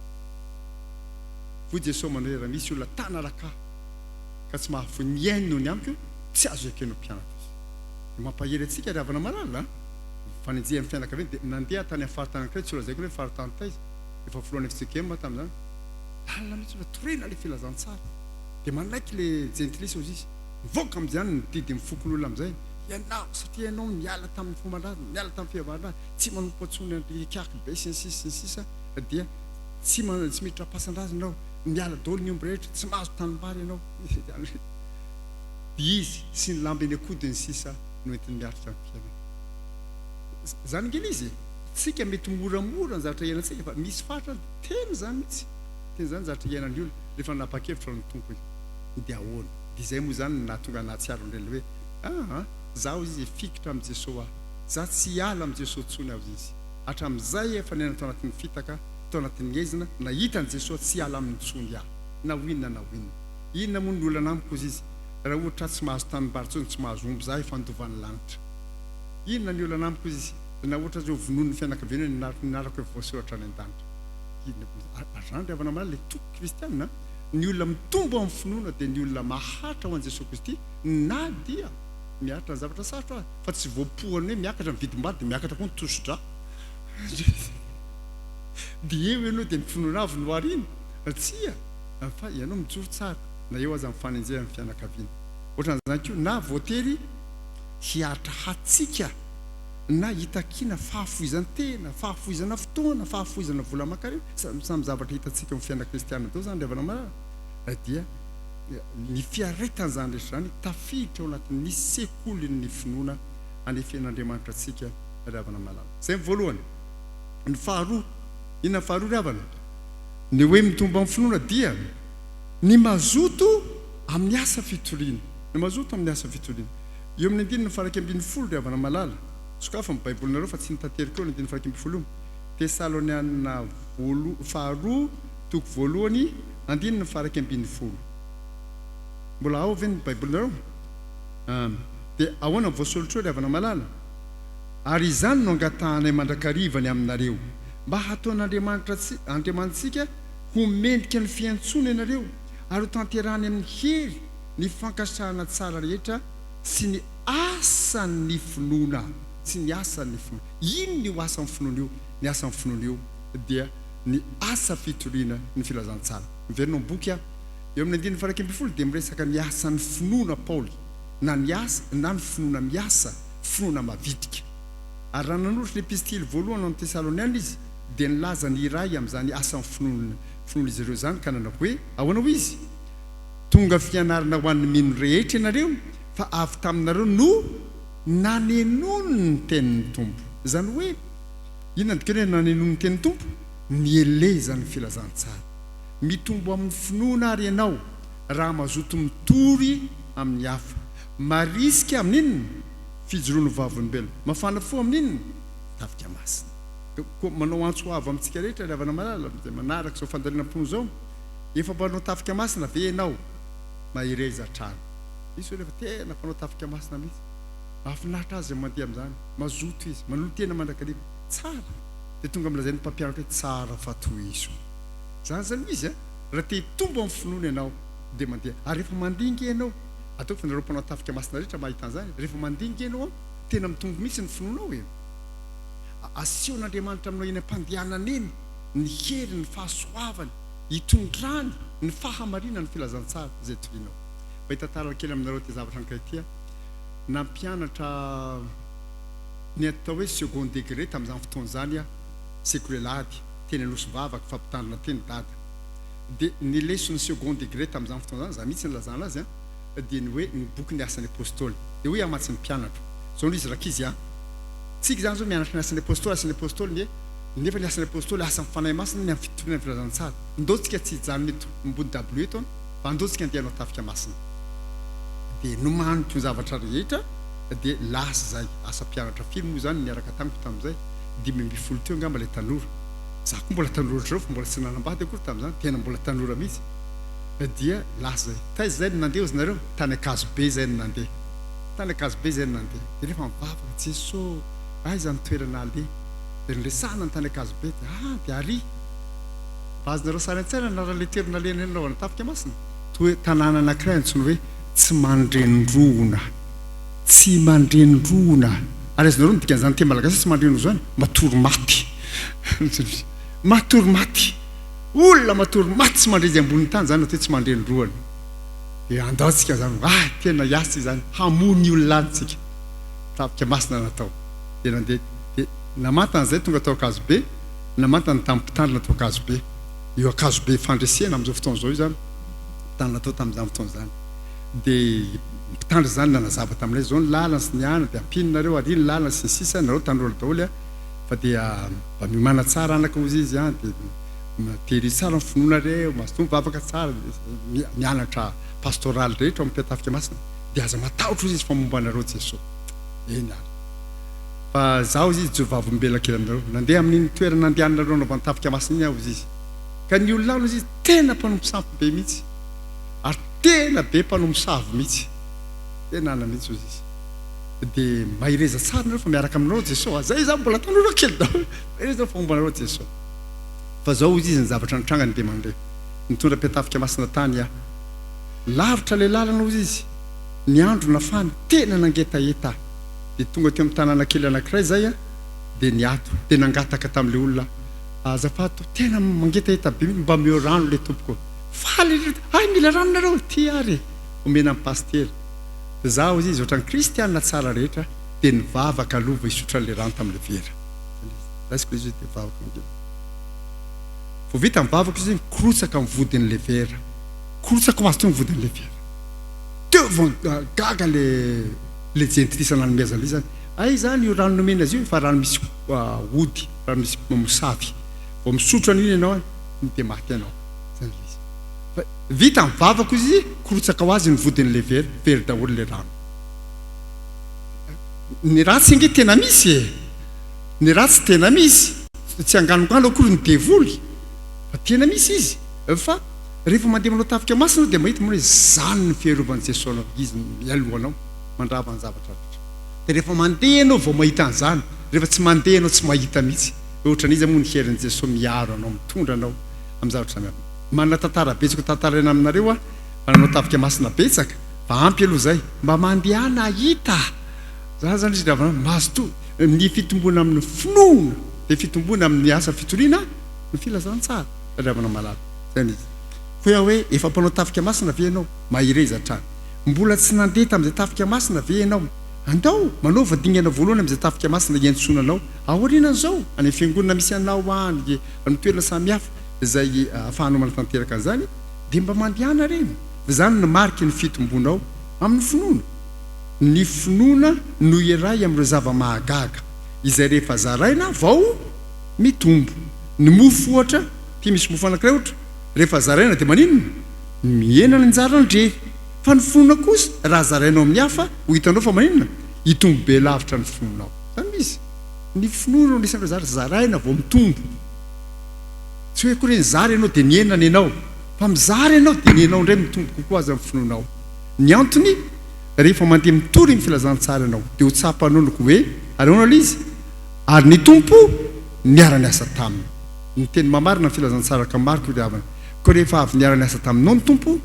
fo Jesosy manao hoe raha misy olona tanaraka ka tsy mahafoy miaino noho ny amiko tsy azo ekenao mpianatra izy mampahery antsika ry havana malala fanenjeha amin'ny fianakaviana dia nandeha tany amin'ny faritany ankiray tsy olazaiko hoe faritany taiza efa filohan'ny fitsekema tamin'izany lalina mihitsy ola torena le filazantsara dia manaiky le gentlisy ozy izy mivoaka amin'izany ny didy mifokon'olona amin'izay ianao satria ianao miala tamin'ny fomban-draza miala tamin'ny fihavandraza tsy manompo antsony kiaky be sinsisa dia tsy miditra pasan-draza ianao miala daholo ny omby rehetra tsy mahazo tanimbary ianao izy sy ny lamba eny akodiny sisa no entiny miaritra ny mpiainana zany ngely izy tsika mety moramora ny zavatra iainantsika fa misy faritra teny zany mihitsy teny zany zavatra iainan'ny olona rehefa napakevitra ny tompo dia ahoana dia izay moa zany nahatonga nahatsiaro ndreny hoe zaho izy fikitra amin'i Jesosy aho za tsy hiala amin'i Jesosy tsony aho izy hatramin'izay efa niaina tao anatin'ny fitaka tao anatin'ny ezina nahita ny Jesosy tsy hiala amin'ny tsony aho na hoinona inona moa ny olana amiko izy raha ohatra tsy mahazo tanimbary tsony tsy mahazo omby za efa ndovan'ny lanitra inona ny olana amiko izy na ohatra zao vonon'ny fianakaviana ninarako hoe voasoratra any an-danitra azany ry havana malala le toko kristianina ny olona mitombo amin'ny finoana dia ny olona mahatra ho an'i Jesosy Kristy na dia miakatra ny zavatra sarotra fa tsy voapohany hoe miakatra ny vidim-bady dia miakatra koa ny tosodra dia eo ianao dia ny finoana avy no arina tsia fa ianao mijoro tsara na eo aza mifanenjeha amin'ny fianakaviana ohatran'izany koa na voatery hiaritra hatsika na hitakiana fahafoizana tena fahafoizana fotoana fahafoizana vola aman-karena samy zavatra hitantsika amin'ny fiainana kristianina tao zany revana malala dia ny fiaretan'izany rehetra zany tafiditra ao anatin'ny sekolin'ny finoana anefen'Andriamanitra antsika ravana malala zay voalohany ny faharoa inona faharoa ravana ny hoe mitombo amin'ny finoana dia ny mazoto amin'ny asa fitoriana ny mazoto amin'ny asa fitoriana eo amin'ny andininy faraky ambin'ny folo ravana malala sokafa amin'ny baibolinareo fa tsy nitaterika eo ny andininy faraky ambin'ny folo Tesaloniana faharoa toko voalohany andininy faraky ambin'ny folo mbola ao ve ny baibolinareo dia ahoana voasoratra eo ravana malala ary izany no angatahanay mandrakarivany aminareo mba hataon'Andriamanitsika ho mendrika ny fiantsona ianareo ary ho tanterahany amin'ny hery ny fankasahana tsara rehetra sy ny asan'ny finoana sy ny asan'ny finoana ino ny ho asan'ny finoana io ny asan'ny finoana io dia ny asa fitoriana ny filazantsara miverina boky eo amin'ny andininy faraky ambin'ny folo dia miresaka ny asan'ny finoana Paoly na ny finoana miasa finoana mavitrika ary raha nanoratra ny epistily voalohany amin'ny Tesaloniana izy dia nilaza ny iray amin'izany asan'ny finoana izy ireo zany ka nanao hoe ahoana ho izy tonga fianarana ho an'ny mino rehetra ianareo fa avy taminareo no nanenono ny tenin'ny tompo zany hoe inona dikany hoe nanenono ny tenin'ny tompo mielezany filazantsara mitombo amin'ny finoana ary ianao raha mazoto mitory amin'ny hafa marisika amin'inona fijoroano vavolombelona mafana fo amin'inona tafika masina manao antso avy amintsika rehetra ravana malala zay manaraka zao fandalinam-pony zao efa mpanao tafika masina ve ianao mahireza trano misy rehefa tena mpanao tafika masina mihitsy mahafinaritra azy mandeha amin'izany mazoto izy manolo tena mandrakariva tsara dia tonga milazainy mpampianatra hoe tsara fa toiso zany izy raha te hitombo amin'ny finoana ianao dia mandeha ary rehefa mandinga ianao ataoko fa nareo mpanao tafika masina rehetra mahita an'izany rehefa mandinga ianao tena mitombo mihitsy ny finoanao e aseon'Andriamanitra aminao eny am-pandehanana eny ny hery ny fahasoavany hitondrany ny fahamarina ny filazantsara zay torianao mba hitantarana kely aminareo ty zavatra ankiray ty nampianatra ny atao hoe second degré tamin'izany fotoana zany sekolelady teny anosy vavaka fampitandrina teny dada dia ny lesony second degré tamin'izany fotoana zany za mihitsy nylazana azy dia ny hoe ny boky ny asan'ny apôstôly dia hoe amatsy ny mpianatra zao no izy rakizy tsika zany zao mianatra ny asan'ny apôstôly nefa ny asan'ny apôstôly asa mifanahy masina ny amin'ny fitoriana ny filazantsara ndotsika tsy hijanona eto ambony w eto fa andotsika andeha hanao tafika masina dia nomaniko ny zavatra rehetra dia lasa zay asa mpianatra firy moa zany niaraka tamiko tamin'izay 5 teo angamba ilay tanora za koa mbola tanora ohatr'ireo fa mbola tsy nanambady akory tamin'izany tena mbola tanora mihitsy dia lasa zay taiza zay no nandeha ozy nareo tany akazo be zay no nandeha tany akazo be zay no nandeha dia rehefa mivavaka Jesosy aiza ny toerana aleha dia niresahana ny tany akazo be dia ary bazonareo sara an-tsaina narale toerana alena enao anatafika masina toe tanàna anankiray antsony hoe tsy mandrenirona tsy mandrenirona ary azonareo ny dikan'izany te malagasy tsy mandreniro zany matory maty matory maty olona matory maty tsy mandreny ambony tany zany atao tsy mandrenirona dia andaotsika zany tena iasy zany hamony olona anytsika tafika masina natao dia nandeha dia namantan'izay tonga atao akazo be namantany tamin'ny mpitandrina atao akazo be io akazo be fandresena amin'izao fotoana zao io zany mpitandrina atao tamin'izany fotoana zany dia mpitandry zany nanazava tamin'ilay zao ny lalana sy ny ana dia ampinonareo ary ny lalana sy ny sisa nareo tanora daholo fa dia mba mimana tsara anaka ozy izy dia tery tsara ny finoanareo masotombo vavaka tsara mianatra pastoraly rehetra amin'ny mpiatafika masina dia aza matahotra ozy izy fa momba anareo Jesosy eny ary fa zaho izy jovavombela kely aminareo nandeha amin'iny toerana nandehanareo nao vantafika masina iny aho izy izy ka ny olona ao izy tena mpanomposampy be mihitsy ary tena be mpanomosavy mihitsy tena ana mihitsy ozy izy dia mahireza tsara nareo fa miaraka aminareo Jesosy zay za mbola tanora kely daholo mahireza fa momba anareo Jesosy fa zao izy ny zavatra nitrangany dia mandeha nitondra mpiatafika masina tany aho lavitra le lalana ozy izy ny andro nafany tena nangetaeta dia tonga teo amin'ny tanàna kely anankiray zay dia niato dia nangataka tamin'ilay olona azafato tena mangetaeta be mba meo rano le tompoko faly mila ranonareo ty ary omena amin'ny pastera dia zaho izy ohatran'ny kristianina tsara rehetra dia nivavaka alova isotra le rano tamin'le vera laisiko izy dia vavaka mangena vo vita mivavaka izy mikorotsaka mivodin'le vera korotsaka mazo teo mivodin'le vera teo vao gaga le jentrisy nanomezana izy zany zany io rano nomena azy io fa rano misy ody rano misy mosavy vao misotro an'iny ianao dia maty ianao zany izy fa vita mivavaka izy korotsaka ho azy nivodin'le vera very daholo le rano ny ratsy inge tena misy ny ratsy tena misy tsy anganongano akory ny devoly fa tena misy izy fa rehefa mandeha manao tafika masina dia mahita moa hoe zany ny fiarovan'i Jesosy izy mialohanao mandrava ny zavatra rehetra dia rehefa mandeha ianao vao mahita an'izany rehefa tsy mandeha ianao tsy mahita mihitsy ohatran'izy moa ny herin'i Jesosy miaro anao mitondra anao amin'ny zavatra samihafa manana tantara betsaka tantaraina aminareo mananao tafika masina betsaka fa ampy aloha zay mba mandehana hita za zany izy ravana mazoto ny fitombona amin'ny finoana dia fitombona amin'ny asa fitoriana ny filazantsara ravana malala zany izy koa hoe efa mpanao tafika masina ve ianao mahireza trano mbola tsy nandeha tamin'izay tafika masina ve ianao andao manao vadingana voalohany amin'izay tafika masina iantsonanao aorianan'izao any fiangonana misy anao any amin'ny toerana samihafa zay ahafahanao manatanteraka an'izany dia mba mandehana reny zany no mariky ny fitombonao amin'ny finoana ny finoana no iray amin'ireo zava-mahagaga izay rehefa zaraina vao mitombo ny mofo ohatra ty misy mofo anankiray ohatra rehefa zaraina dia maninona mienana njara ndrery fa ny finoana kosa raha zarainao amin'ny hafa ho hitanao fa maninona hitombo be lavitra ny finoanao zany izy ny finoana no isan'ireo zara zaraina vao mitombo tsy hoe koa reny zara ianao dia nienana ianao fa mizara ianao dia nienao indray mitombo kokoa azy amin'ny finoanao ny antony rehefa mandeha mitory ny filazantsara ianao dia ho tsapanonoko hoe areonao la izy ary ny tompo niara-ny asa taminy ny teny mamarina ny filazantsara ka mariko ry havana koa rehefa avy niara-ny asa taminao ny tompo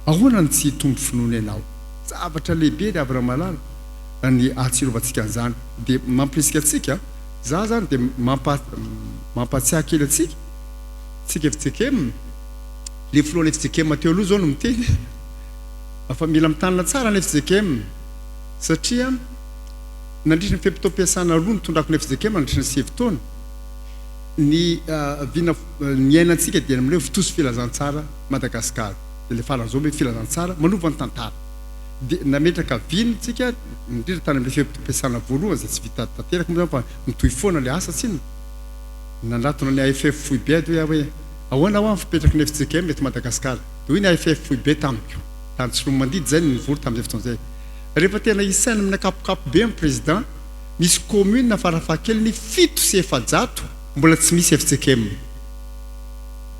ahoana ny tsy tombo finoana ianao zavatra lehibe ry havana malala ny atsirovantsika an'izany dia mampirisika atsika za zany dia mampatsiaha kely atsika tsika efitsekema le filohan'ny efitsekema teo aloha zao no miteny fa mila mitanana tsara ny efitsekema satria nandritra ny fempito-piasana roa nitondrako ny efitsekema nandritra ny sevitaona ny vina ny ainantsika dia amin'ilay fitosy filazantsara Madagasikara dia le faran'izao hoe filazantsara manova ny tantara dia nametraka vinitsika indrindra tany amin'ilay fempito-piasana voalohany zay tsy vita tanteraka moa fa mitohy foana le asa tsiny nanatona ny AFF Foibe hoe ahoana ho amin'ny fipetraka ny efitsekema eto Madagasikara dia hoy ny AFF Foibe tamiko tany Tsilomo Mandidy zay nivory tamin'izay fotoana zay. Rehefa tena isaina amin'ny akapokapo be amin'ny président, misy commune farafahakeliny 700 mbola tsy misy FJKM.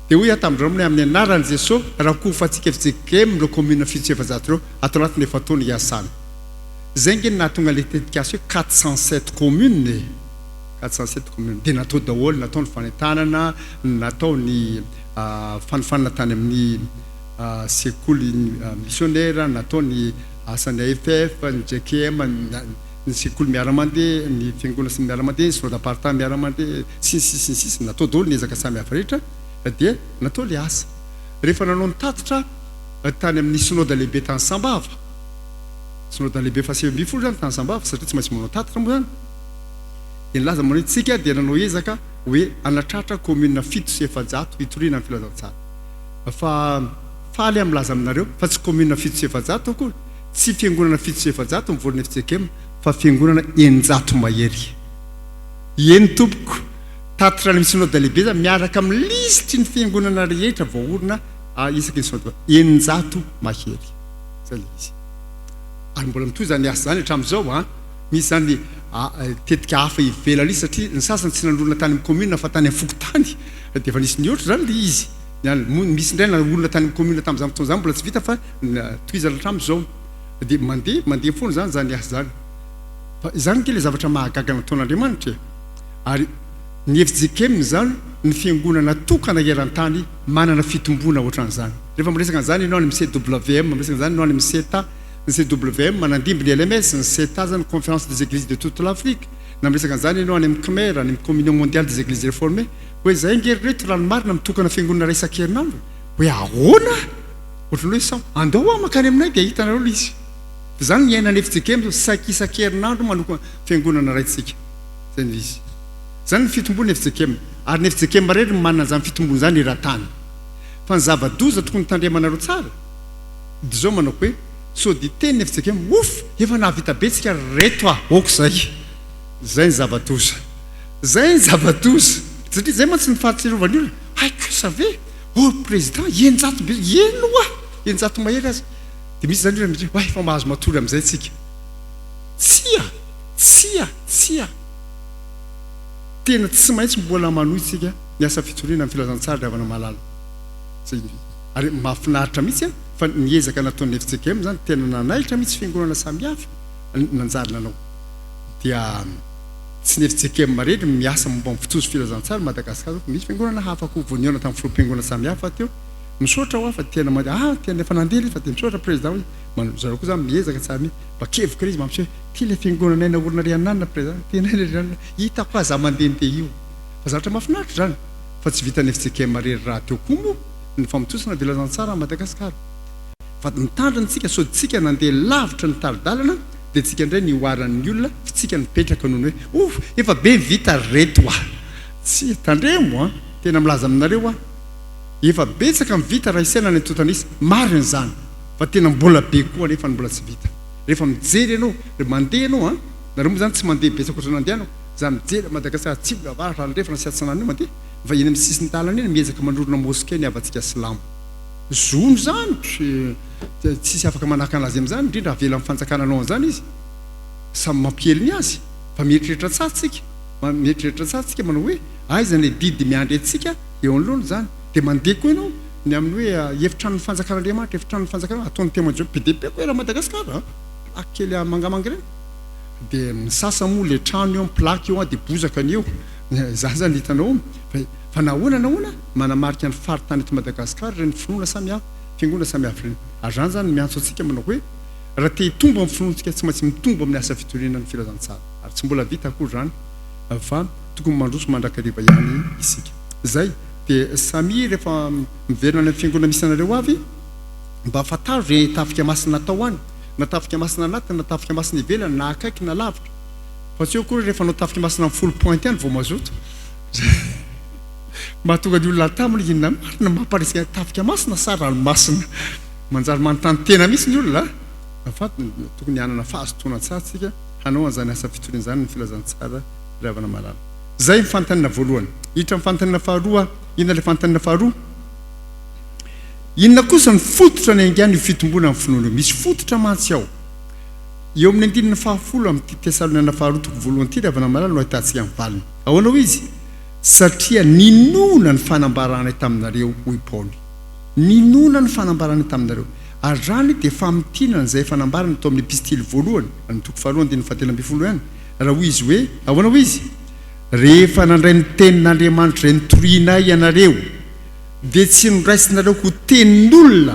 Dia hoy atamindreo amin'ny anaran'i Jesosy raha kofatsika FJKM le commune 700 reo ato anatin'ny efa taona hiasana. Zay nge nahatonga le dédication 407 communes. 407 communes dia natao daholo, natao ny fanentanana, natao ny fanofanana tany amin'ny sekoly missionnaire, natao ny asan'ny AFF, ny JKM, ny sekoly miara-mandeha, ny fiangonana sy miara-mandeha, sy d'apartement miara-mandeha, sisy natao daholo ny ezaka samihafa rehetra dia natao le asa. Rehefa nanao ny tatitra tany amin'ny synode lehibe tany Sambava, synode lehibe fa 7 zany tany Sambava satria tsy maintsy manao tatitra moa zany. Dia nilaza manao tsika dia nanao ezaka hoe anatratra commune 700 hitoriana amin'ny filazantsara. Fa faly amlaza aminareo fa tsy commune 700 akory, tsy fiangonana 700 mivolana FJKM fa fiangonana 900 mahery. Eny tompoko tatitra ny synode lehibe zany miaraka amin'ny listry ny fiangonana rehetra voaorina isaky ny synode 900 mahery. Zay izy. Ary mbola mitoy zany asa zany hatramin'izao misy zany tetika hafa ivelany satria ny sasany tsy nanolona tany amin'ny commune fa tany amin'ny fokotany dia efa nisy ny ohatra zany le izy. Misy indray nanolona tany amin'ny commune tamin'izany fotoana zany mbola tsy vita fa tohizana hatramin'izao. Dia mandeha foana zany asa zany. Fa izany ke le zavatra mahagaga nataon'Andriamanitra. Ary ny FJKM zany ny fiangonana tokana eran-tany manana fitombona ohatran'izany. Rehefa miresaka an'izany ianao any amin'ny CWM, miresaka an'izany ianao any amin'ny CETA. Ny CWM manandimby ny LMS, ny CETA zany conférence des églises de toute l'Afrique. Na miresaka an'izany ianao any amin'ny CMER, any amin'ny communion mondiale des églises réformées. Hoe zay ngery reto ranomarina mitokana fiangonana ray isan-kerinandro. Hoe ahoana? Ohatran'ny hoe sao andao makany aminay dia hitanareo izy. Zany ny iainany FJKM saky isan-kerinandro manoko fiangonana raitsika. Zay ny izy. Zany ny fitombony FJKM. Ary ny FJKM rehetra manana zany fitombony zany eran-tany. Fa ny zava-doza tokony tandremanareo tsara. Dia zao manao hoe so dia teny FJKM efa nahavita betsika reto oko zay. Zay ny zava-doza. Zay ny zava-doza. Satria zay mantsy ny fahatsiarovany olona. Kosa ve? Président, 900 be, eno 900 mahery azy. Dia misy zany olona efa mahazo matory amin'izay tsika. Tsia. Tena tsy maintsy mbola manohy tsika ny asa fitoriana amin'ny filazantsara ravana malala. Zay ary mahafinaritra mihitsy fa niezaka nataon'ny FJKM zany tena nanahitra mihitsy fiangonana samihafa nanjary nanao. Dia tsy ny FJKM rehetra miasa momba amin'ny fitozo filazantsara Madagasikara. Misy fiangonana hafa koa voaniona tamin'ny filoam-piangonana samihafa teo. Misaotra ho fa tena tena efa nandeha fa dia misaotra président hoe zareo koa zany miezaka tsara mi bakevoka izy mampisy hoe ty le fiangonana aina orona riananina président tena le hitako aza mandeha te io. Fa zavatra mahafinaritra zany fa tsy vitan'ny FJKM rery raha teo koa moa ny famitosana filazantsara Madagasikara. Fa mitandrantsika so tsika nandeha lavitra ny taridalana dia tsika indray ny oaran'ny olona fa tsika nipetraka noho hoe efa be vita reto tsy tandremo tena milaza aminareo efa betsaka mivita raha isaina ny totanisy marina zany fa tena mbola be koa nefa mbola tsy vita. Rehefa mijery ianao mandeha ianao nareo moa zany tsy mandeha betsaka ohatran'ny andehanao za mijery Madagasikara tsy avara rehefa sy atsanany mandeha fa eny amin'ny sisiny talana eny miezaka mandrorona moské ny avatsika silamo zono zany tsisy afaka manahaka anazy amin'izany indrindra avela amin'ny fanjakana anao an'izany izy samy mampieliny azy fa mieritreritra tsatsika manao hoe aizany le didy miandry antsika eo anoloana zany dia mandeha koa ianao ny amin'ny hoe efitranon'ny fanjakan'Andriamanitra efitranon'ny fanjakana ataon'ny témoin PDP koa raha Madagasikara akely mangamanga ireny dia misasa moa le trano eo plaque eo dia bozaka ny eo zany zany hitanao fa nahoana manamarika ny faritany eto Madagasikara ireny finoana samihafa fiangonana samihafa ireny. Ary zany zany miantso antsika manao hoe raha te hitombo amin'ny finoantsika tsy maintsy mitombo amin'ny asa fitoriana ny filazantsara ary tsy mbola vita akory zany fa tokony mandroso mandrakariva ihany isika. Zay dia samy rehefa miverina ny fiangonana misy anareo avy mba fataro re tafika masina natao any na tafika masina anatiny na tafika masina ivelany na akaiky na lavitra fa tsy eo koa rehefa anao tafika masina amin'ny 10 point any vao mazoto mahatonga ny olona taminy inona marina mamparisika tafika masina sa ranomasina manjary manontany tena mihitsy ny olona fa tokony hanana fahazotoana tsara tsika hanao an'izany asa fitoriana izany ny filazantsara ravana malala. Zay ny fantanina voalohany. Hiditra amin'ny fantanina faharoa, inona ilay fantanina faharoa? inona kosa ny fototra ny angany io fitombona amin'ny finoana misy fototra mantsy ao eo amin'ny andinina fahafolo amin'ny Tesaloniana faharotoko voalohany ty ravana malala no ahitantsika amin'ny valiny ahoana ho izy satria ninona ny fanambarana taminareo hoy Paoly ninona ny fanambarana taminareo ary rany dia famitinana izay fanambarana tao amin'ny epistily voalohany ny toko faharoa andininy fahatelo ambin'ny folo ihany raha ho izy hoe ahoana ho izy rehefa nandray ny tenin'Andriamanitra ny torianay ianareo dia tsy noraisinareo ho tenin'olona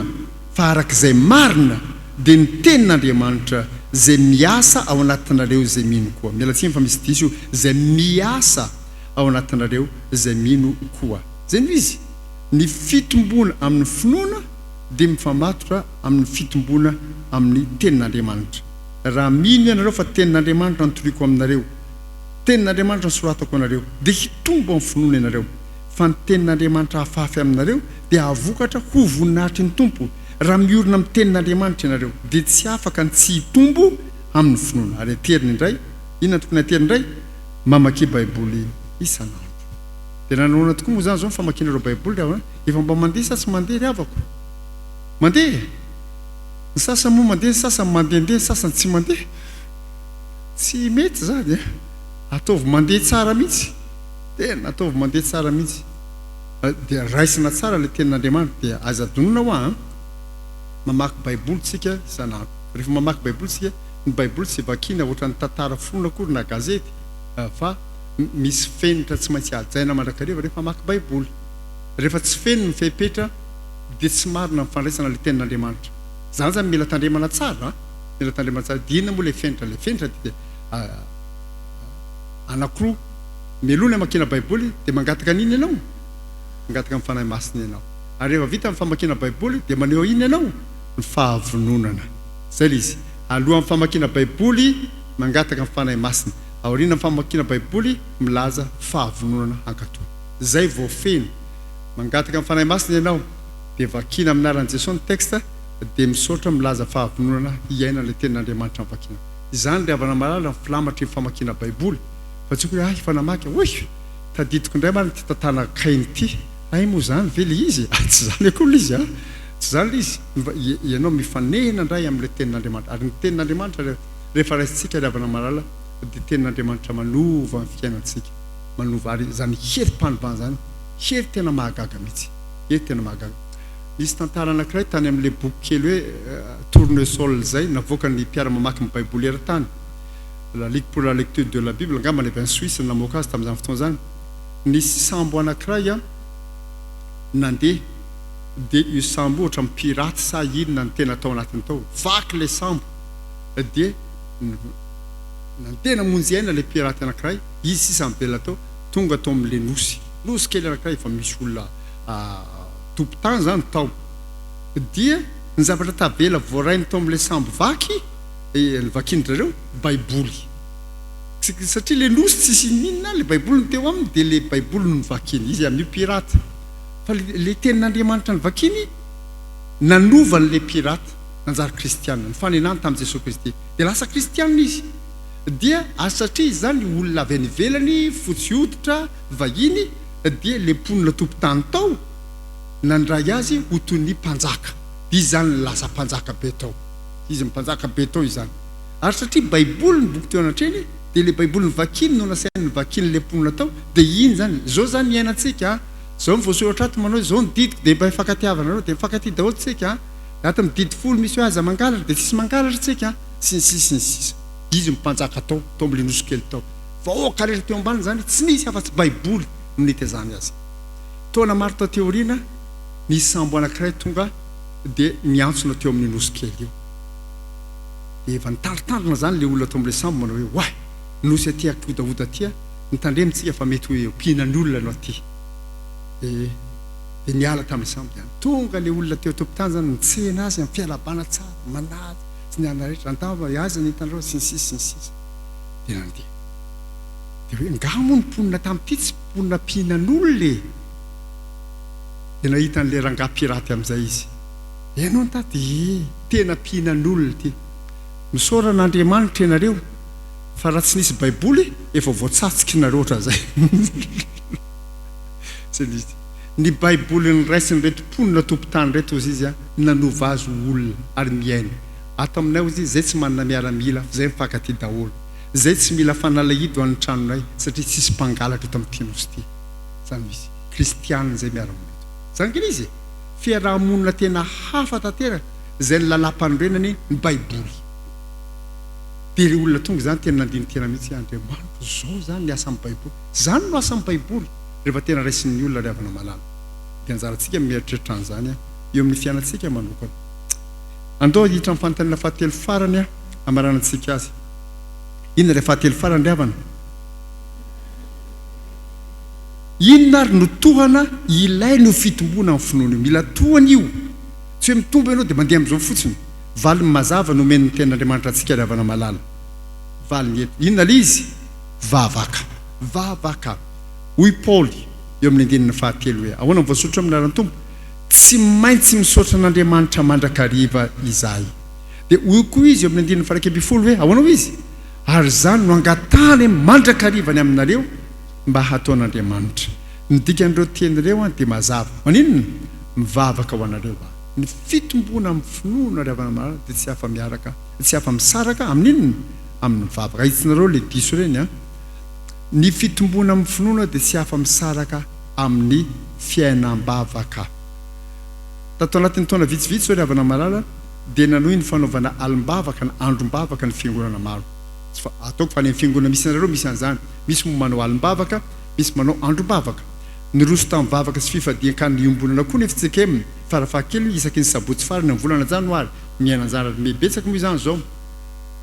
fa arak'izay marina dia ny tenin'Andriamanitra zay miasa ao anatinareo izay mino koa mialatsiny fa misy diso izay miasa ao anatinareo izay mino koa zay no izy ny fitombona amin'ny finoana dia mifamatotra amin'ny fitombona amin'ny tenin'Andriamanitra raha mino ianareo fa tenin'Andriamanitra notoriako aminareo tenin'Andriamanitra nosoratako anareo dia hitombo amin'ny finoana ianareo fa ny tenin'Andriamanitra hafahafa aminareo dia havokatra ho voninahitry ny tompo raha miorina amin'ny tenin'Andriamanitra ianareo dia tsy afaka ny tsy hitombo amin'ny finoana ary ateriny indray inona tokony ateriny indray mamaky baiboly isanandro dia nanaona tokoa moa zany zao ny famakianareo baiboly efa mba mandeha sa tsy mandeha ry havako mandeha ny sasany moa mandeha ny sasany mandehandeha ny sasany tsy mandeha tsy mety zany ataovy mandeha tsara mihitsy tena ataovy mandeha tsara mihitsy dia raisina tsara le tenin'Andriamanitra dia azadonoina ho mamaky baiboly tsika isanandro rehefa mamaky baiboly tsika ny baiboly tsy vakiana ohatran'ny tantara fonona akory na gazety fa misy fenitra tsy maintsy ajaina mandrakariva rehefa mamaky baiboly rehefa tsy feniny ny fepetra dia tsy marina mifandraisana le tenin'Andriamanitra zany zany mila tandremana tsara mila tandremana tsara dia inona moa le fenitra dia anankiroa melona makina baiboly dia mangataka an'iny ianao mangataka amin'ny fanahy masina ianao ary rehefa vita amin'ny famakiana baiboly dia maneho iny ianao ny fahavononana zay le izy alohan'ny famakiana baiboly mangataka amin'ny fanahy masina aoriana amin'ny famakiana baiboly milaza fahavononana ankatony zay vao feno mangataka amin'ny fanahy masina ianao dia vakiana aminaran'i Jesosy ny texte dia misaotra milaza fahavononana iaina le tenin'Andriamanitra mivakina izany ry havana malala ny filamatry ny famakiana baiboly fa tsy hoe efa namaky oy tadidiko indray marina ty tantana Kainy ty ay moa zany ve le izy tsy zany akory le izy tsy zany le izy ianao mifanehina indray amin'le tenin'Andriamanitra ary ny tenin'Andriamanitra rehefa raisitsika ry havana malala dia tenin'Andriamanitra manova ny fiainantsika manova ary zany herim-panovana zany hery tena mahagaga mihitsy hery tena mahagaga misy tantara anankiray tany amin'le boky kely hoe tournesol zay navoaka ny mpiara-mamaky ny baiboly eran-tany la Ligue pour la lecture de la Bible ngamba any Suisse namoaka azy tamin'izany fotoana zany nisy sambo anankiray nandeha dia io sambo ohatra mipiraty sa inona ny tena tao anatiny tao vaky le sambo dia nandeha namonjy aina le piraty anankiray izy sisa mibela tao tonga tao amin'le nosy kely anankiray efa misy olona tompo-tany zany tao dia ny zavatra tavela voarainy tao amin'le sambo vaky ny vakindrareo baiboly satria le nosy tsisy ninona le baiboly ny teo aminy dia le baiboly no vakiny izy amin'io pirate fa le tenin'Andriamanitra ny vakiny nanovany le pirate nanjary kristianina ny fanenany tamin'i Jesosy Kristy dia lasa kristianina izy dia satria izy zany olona avy any ivelany fotsy hoditra vahiny dia le mponina tompo-tany tao nandray azy ho toy ny mpanjaka izy zany lasa mpanjaka be tao izy mpanjaka be tao izy zany ary satria baiboly ny boky teo anatreny dia le baiboly ny vakiny no nasainy ny vakiny le mponina tao dia iny zany zao zany miainantsika zao mivoasoratra ato manao zao ny didiko dia mba hifankatiavanareo dia mifankaty daholo tsika ato mididy folo misy hoe aza mangalatra dia tsisy mangalatra tsika sy ny sisa izy mpanjaka tao amin'le nosy kely tao vahoaka rehetra teo ambany zany tsy nisy afa-tsy baiboly no nitezany azy taona maro tao teoriana nisy sambo anankiray tonga dia miantsona teo amin'ny nosy kely io dia efa nitandritandrina zany le olona tao amin'le sambo manao hoe oay nosy aty akodaoda atya nitandremintsika fa mety hoe mpihinany olona no aty dia niala tamin'le sambo ihany tonga le olona teo tompo-tany zany nitsehana azy amin'ny fialabana tsara manazy tsy niana rehetra antava azy nitandrao sy ny sisa dia nandeha dia hoe ngamo ny mponina tamin'ity tsy mponina mpihinan'olona dia nahitan'le rangahy piraty amin'izay izy ianao nitady tena mpihinan'olona ty misoran'Andriamanitra ianareo fa raha tsy nisy baiboly efa voatsatsikinareo ohatran'izay ny baiboly ny raisiny reto mponina tompotany reto ozy izy a nanova azy olona ary miaina ato aminay ozy zay tsy manana miaramila fa zay mifankaty daholo zay tsy mila fanalahidy ho an'ny tranonay satria tsisy mpangalatra eto amin'ny tianosy ty zany misy kristianina zay miaramonito zany kely izy fiarahamonina tena hafa tanteraka zay ny lalam-panorenany ny baiboly dia ry olona tonga zany tena nandiny tena mihitsy andriamanitra zao zany ny asa amin'ny baiboly zany no asa amin'ny baiboly rehefa tena raisin'ny olona riavana malala dia anjarantsika mieritreritra an'izany a eo amin'ny fiainantsika manokana andao hiditra amin'ny fanontaniana fahatelo farany a amaranantsika azy inona ilay fahatelo farany riavana inona ary no tohana ilay no fitombona amin'ny finoana io mila tohana io tsy hoe mitombo ianao dia mandeha amin'izao fotsiny valy mazava no men'ny ten'andriamanitra antsika riavana malala valy ny eto inona le izy vavaka hoy Paoly eo amin'ny andininy fahatelo hoe ahoana ny voasoratra amin'ny anaran'ny tompo tsy maintsy misaotra an'andriamanitra mandrakariva izahay dia hoy koa izy eo amin'ny andininy faha 12 hoe ahoana ho izy ary zany no angatahany mandrakarivany aminareo mba hatao an'andriamanitra ny dikan'ireo tenyreo dia mazava maninona mivavaka ho anareo ny fitombona amin'ny finoana riavana malala dia tsy hafa miaraka tsy hafa misaraka amin'inona amin'ny mivavaka ahitsinareo le diso reny a ny fitombona amin'ny finoana dia tsy hafa misaraka amin'ny fiainam-bavaka tato anatin'ny taona vitsivitsy hoe riavana malala dia nanohy ny fanaovana alim-bavaka na androm-bavaka ny fiangonana maro ataoko fa ny fiangonana misy nareo misy an'izany misy manao alim-bavaka misy manao androm-bavaka ny roso tamin'ny vavaka sy fifadian-kan'ny iombonana koa nefa tsika eminy farafahakely isaky ny sabotsy farany amin'ny volana janoary miainanjara mebetsaka moa izany zao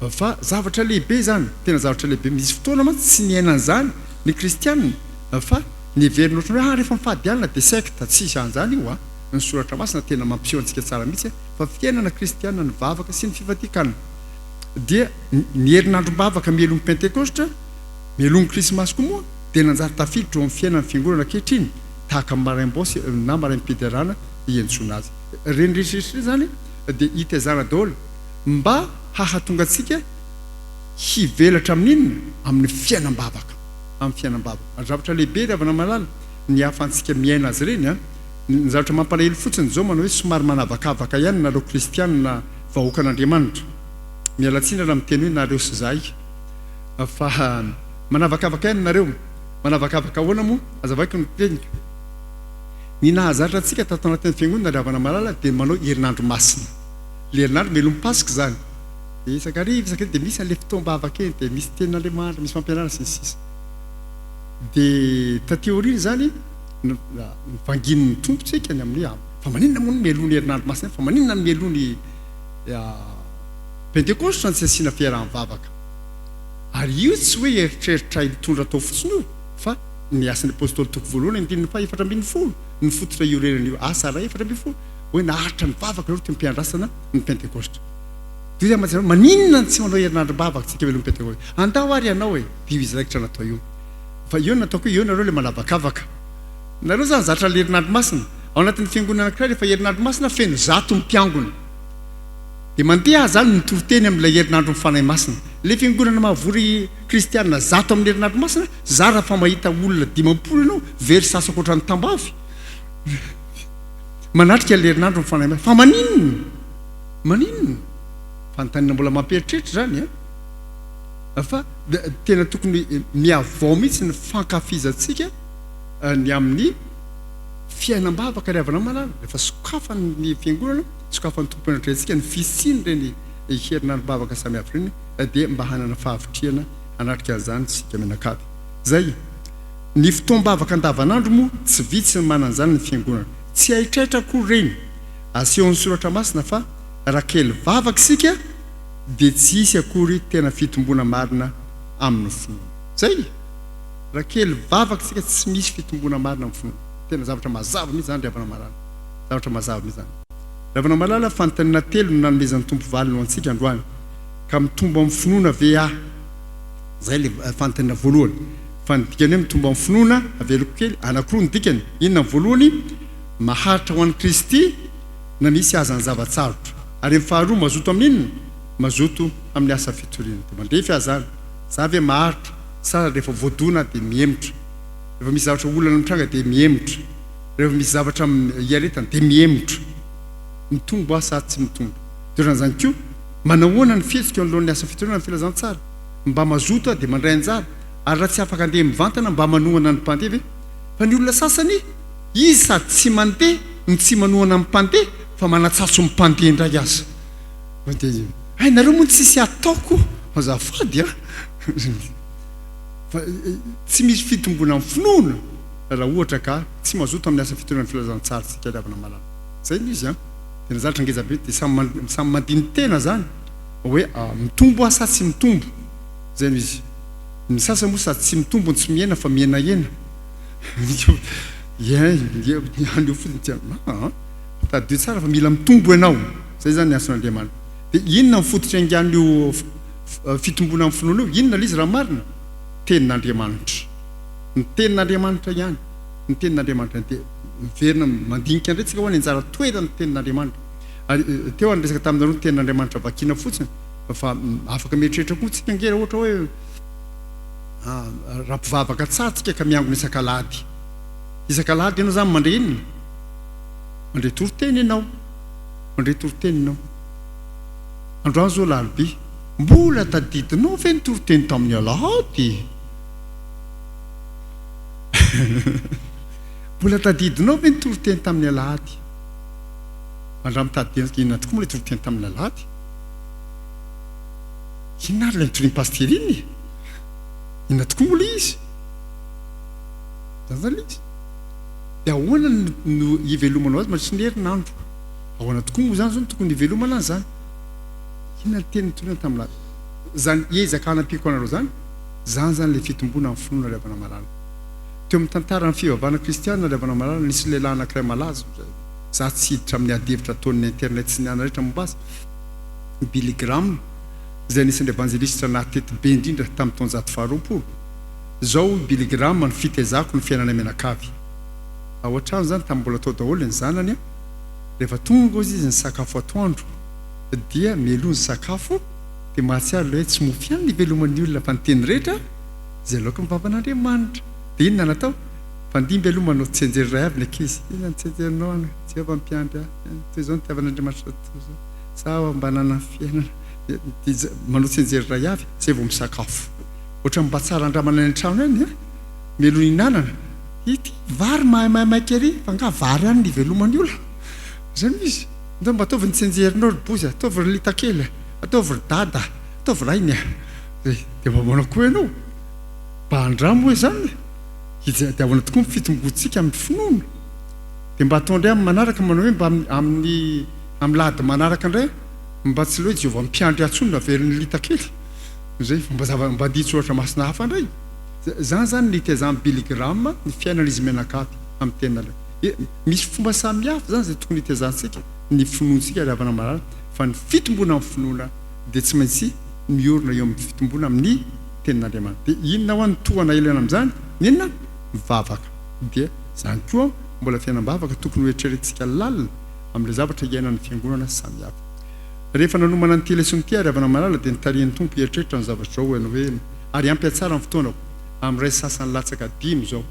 fa zavatra lehibe zany tena zavatra lehibe misy fotoana mantsy tsy niainan'izany ny kristianina fa niverina ohatrany hoe rehefa mifady alina dia secte tsisy an'izany io a ny soratra masina tena mampiseho antsika tsara mihitsy fa fiainana kristianina ny vavaka sy ny fifadian-kanina dia ny herinandrom-bavaka mielon'ny pentekostra mielon'ny krismasy koa moa dia nanjary tafiditra eo amin'ny fiainan'ny fiangonana ankehitriny tahaka maraim-bosy na maraim-piderana iantsona azy reny rehetrrehetra zany dia hitezana daholo mba hahatonga antsika hivelatra amin'inona amin'ny fiainam-bavaka amin'ny fiainam-bavaka zavatra lehibe riavana malala ny hafantsika miaina azy reny a ny zavatra mampalahelo fotsiny zao manao hoe somary manavakavaka ihany nareo kristianina vahoaka an'andriamanitra mialatsina raha miteny hoe nareo sy zahay fa manavakavaka ihany nareo manavakavaka ahoana moa azavaiko ny tenika ny nahazatra antsika tato anatin'ny fiangonana riavana malala dia manao herinandro masina le herinandro melom'ny pasika zany dia isakariva isakariva dia misy an'le fotoam-bavaka eny dia misy tenin'andriamanitra misy fampianarana sy ny sisa dia tateoriny zany vangin'ny tompontsika ny amin'ny fa maninona moa no mielony herinandro masina fa maninona no mielony pentekostra ny tsy asiana fiarahan'ny-vavaka ary io tsy hoe eritreritra hitondra atao fotsiny io fa ny asan'ny apôstôly toko voalohany andininy fa 7 ny fototra iorenan'io asa raha 7 hoe naharitra ny vavaka reo ty mpiandrasana ny pentekostra dia maninona tsy manao herinandro-bavaka tsika velon'ny pentekostra andao ary ianao e dio izy raikitra natao io fa io nataoko io nareo le manavakavaka nareo zany zatra le herinandro masina ao anatin'ny fiangonana anankiray rehefa herinandro masina feno zato mpiangona dia mandeha zany nitoroteny amin'ilay herinandro mifanahy masina le fiangonana mahavory kristianina zato amin'ny herinandro masina zara fa mahita olona 50 ianao very sasako ohatrany tambavy manatrika le herinandro mifanahy masina fa maninona fanontaniana mbola mampieritreritra zany a fa tena tokony miavao mihitsy ny fankafizantsika ny amin'ny fiainam-bavaka riavana malala rehefa sokafan'ny fiangonana sokafan'ny tomponatrentsika ny fisiny reny herinandro-bavaka samihafa reny dia mba hanana fahavitriana hanatrika an'izany tsika menakavy zay ny fotoam-bavaka andavanandro moa tsy vitsy ny manan'izany ny fiangonana tsy haitraitra koa reny asehon'ny soratra masina fa raha kely vavaka isika dia tsy hisy akory tena fitombona marina amin'ny finoana zay raha kely vavaka isika tsy misy fitombona marina amin'ny finoana tena zavatra mazava mihitsy zany riavana malala zavatra mazava mihitsy zany riavana malala fanontaniana telo no nanomezan'ny tompo valy no antsika androany ka mitombo amin'ny finoana ve zay le fanontaniana voalohany fa ny dikany hoe mitombo amin'ny finoana aveloko kely anankiroa ny dikany inona ny voalohany maharitra ho an'ny Kristy na misy aza ny zavatsarotra ary ny faharoa mazoto amin'inona mazoto amin'ny asa fitoriana dia mandrefy azany za ve maharitra sara rehefa voadona dia miemotra rehefa misy zavatra olana mitranga dia miemotra rehefa misy zavatra iaretana dia miemotra mitombo asa tsy mitombo toeran'izany koa manahoana ny fihetsika eo anolohan'ny asa fitoerana ny filazantsara mba mazoto dia mandray anjara ary raha tsy afaka andeha mivantana mba manohana ny mpandeha ve fa ny olona sasany izy sady tsy mandeha ny tsy manohana ny mpandeha fa manatsatso mpandeha ndray aza ay nareo moa tsisy ataoko azafady fa tsy misy fitombona amin'ny finoana raha ohatra ka tsy mazoto amin'ny asa fitoerana ny filazantsara sy kaliavana malala zay izy tena zatra ngeza be dia samy mandiny tena zany hoe mitombo asa tsy mitombo zay izy ny sasa moa sady tsy mitombo ny tsy miena fa mienahena andeo fotsiny tadio tsara fa mila mitombo ianao zay zany ny ason'Andriamanitra dia inona mifototra aingan'io fitombona amin'ny finoana io inona lizy raha marina tenin'Andriamanitra ny tenin'Andriamanitra ihany ny tenin'Andriamanitra dia miverina mandinika indray tsika ho any anjara toerana ny tenin'Andriamanitra ary teo any resaka taminareo ny tenin'Andriamanitra vakina fotsiny fa afaka mieritreritra koa tsika ngera ohatra hoe raha mpivavaka tsara tsika ka miangona isan-kalady ianao zany mandre inona mandre toroteny ianao androany zao lalibe mbola tadidinao ve ny toroteny tamin'ny alahady mbola tadidinao ve ny toroteny tamin'ny alahady andra mitady inona tokoa moa le toroteny tamin'ny alahady inona ary la nitoriany paster iny inona tokoa moa le izy zany izy dia ahoana no ivelomanao azy mandritra ny herinandro ahoana tokoa moa zany zao no tokony ivelomana any zany inona ny teny nitoriana tamin'ny alahady zany ezaka anampiko anareo zany zany le fitombona amin'ny finoana riavana malala teo amin'ny tantarany fivavahana kristianina riavana malala nisy lehilahy anankiray malaza za tsy hiditra amin'ny adevitra ataon'ny internet sy ny ana rehetra mombasa Billy Graham izay anisan'ny evangelista natety be indrindra tamin'ny taonjato faharoapolo zao Billy Graham ny fitezako ny fiainana menakavy ao an-trano zany tamin'ny mbola tao daholo ny zanany rehefa tonga izy ny sakafo atoandro dia mialoha ny sakafo dia mahatsiaro ilay tsy mofy ihany ny veloman'ny olona fa ny teny rehetra izay laoka mivavan'Andriamanitra dia inona natao fandimby aloha manao tsenjery ray avy ny ankizy inona ny tsenjerinao any tsy ava mpiandry toy izao ny tiavan'Andriamanitra sao mba nana fiainana manao tsenjery ray avy zay vao misakafo ohatra mba tsara andramana ny trano any mialoha ninanana ity vary maimaiky ary fa nga vary any ny veloman'ny olona zany izy nda mba ataovy ny tsenjerinao rybozy ataovy ry litakely ataovy ry dada ataovy rainy dia mba manao koa ianao mba andramo hoe zany dia ahoana tokoa mifitombontsika amin'ny finoana dia mba atao indray amin'ny manaraka manao hoe mba amin'ny lady manaraka indray mba tsy loe Jehovah mpiandry atsony naveriny litakely zay mba ditso ohatra masina hafa indray zany nitezany Billy Graham ny fiainan'izy menakavy amin'ny tena misy fomba samihafa zany zay tokony hitezantsika ny finoantsika riavana malala fa ny fitombona amin'ny finoana dia tsy maintsy miorona eo amin'ny fitombona amin'ny tenin'Andriamanitra dia inona ho any tohana ilana amin'izany inona mivavaka dia zany koa mbola fiainam-bavaka tokony hoetreretsika lalina amin'ilay zavatra iainan'ny fiangonana samihafa rehefa nanomana ny telesony ty riavana malala dia nitarian'ny tompo hieritreritra ny zavatra zao hoe ary ampy atsara ny fotoanako amin'ny ray sasany latsaka 5 zao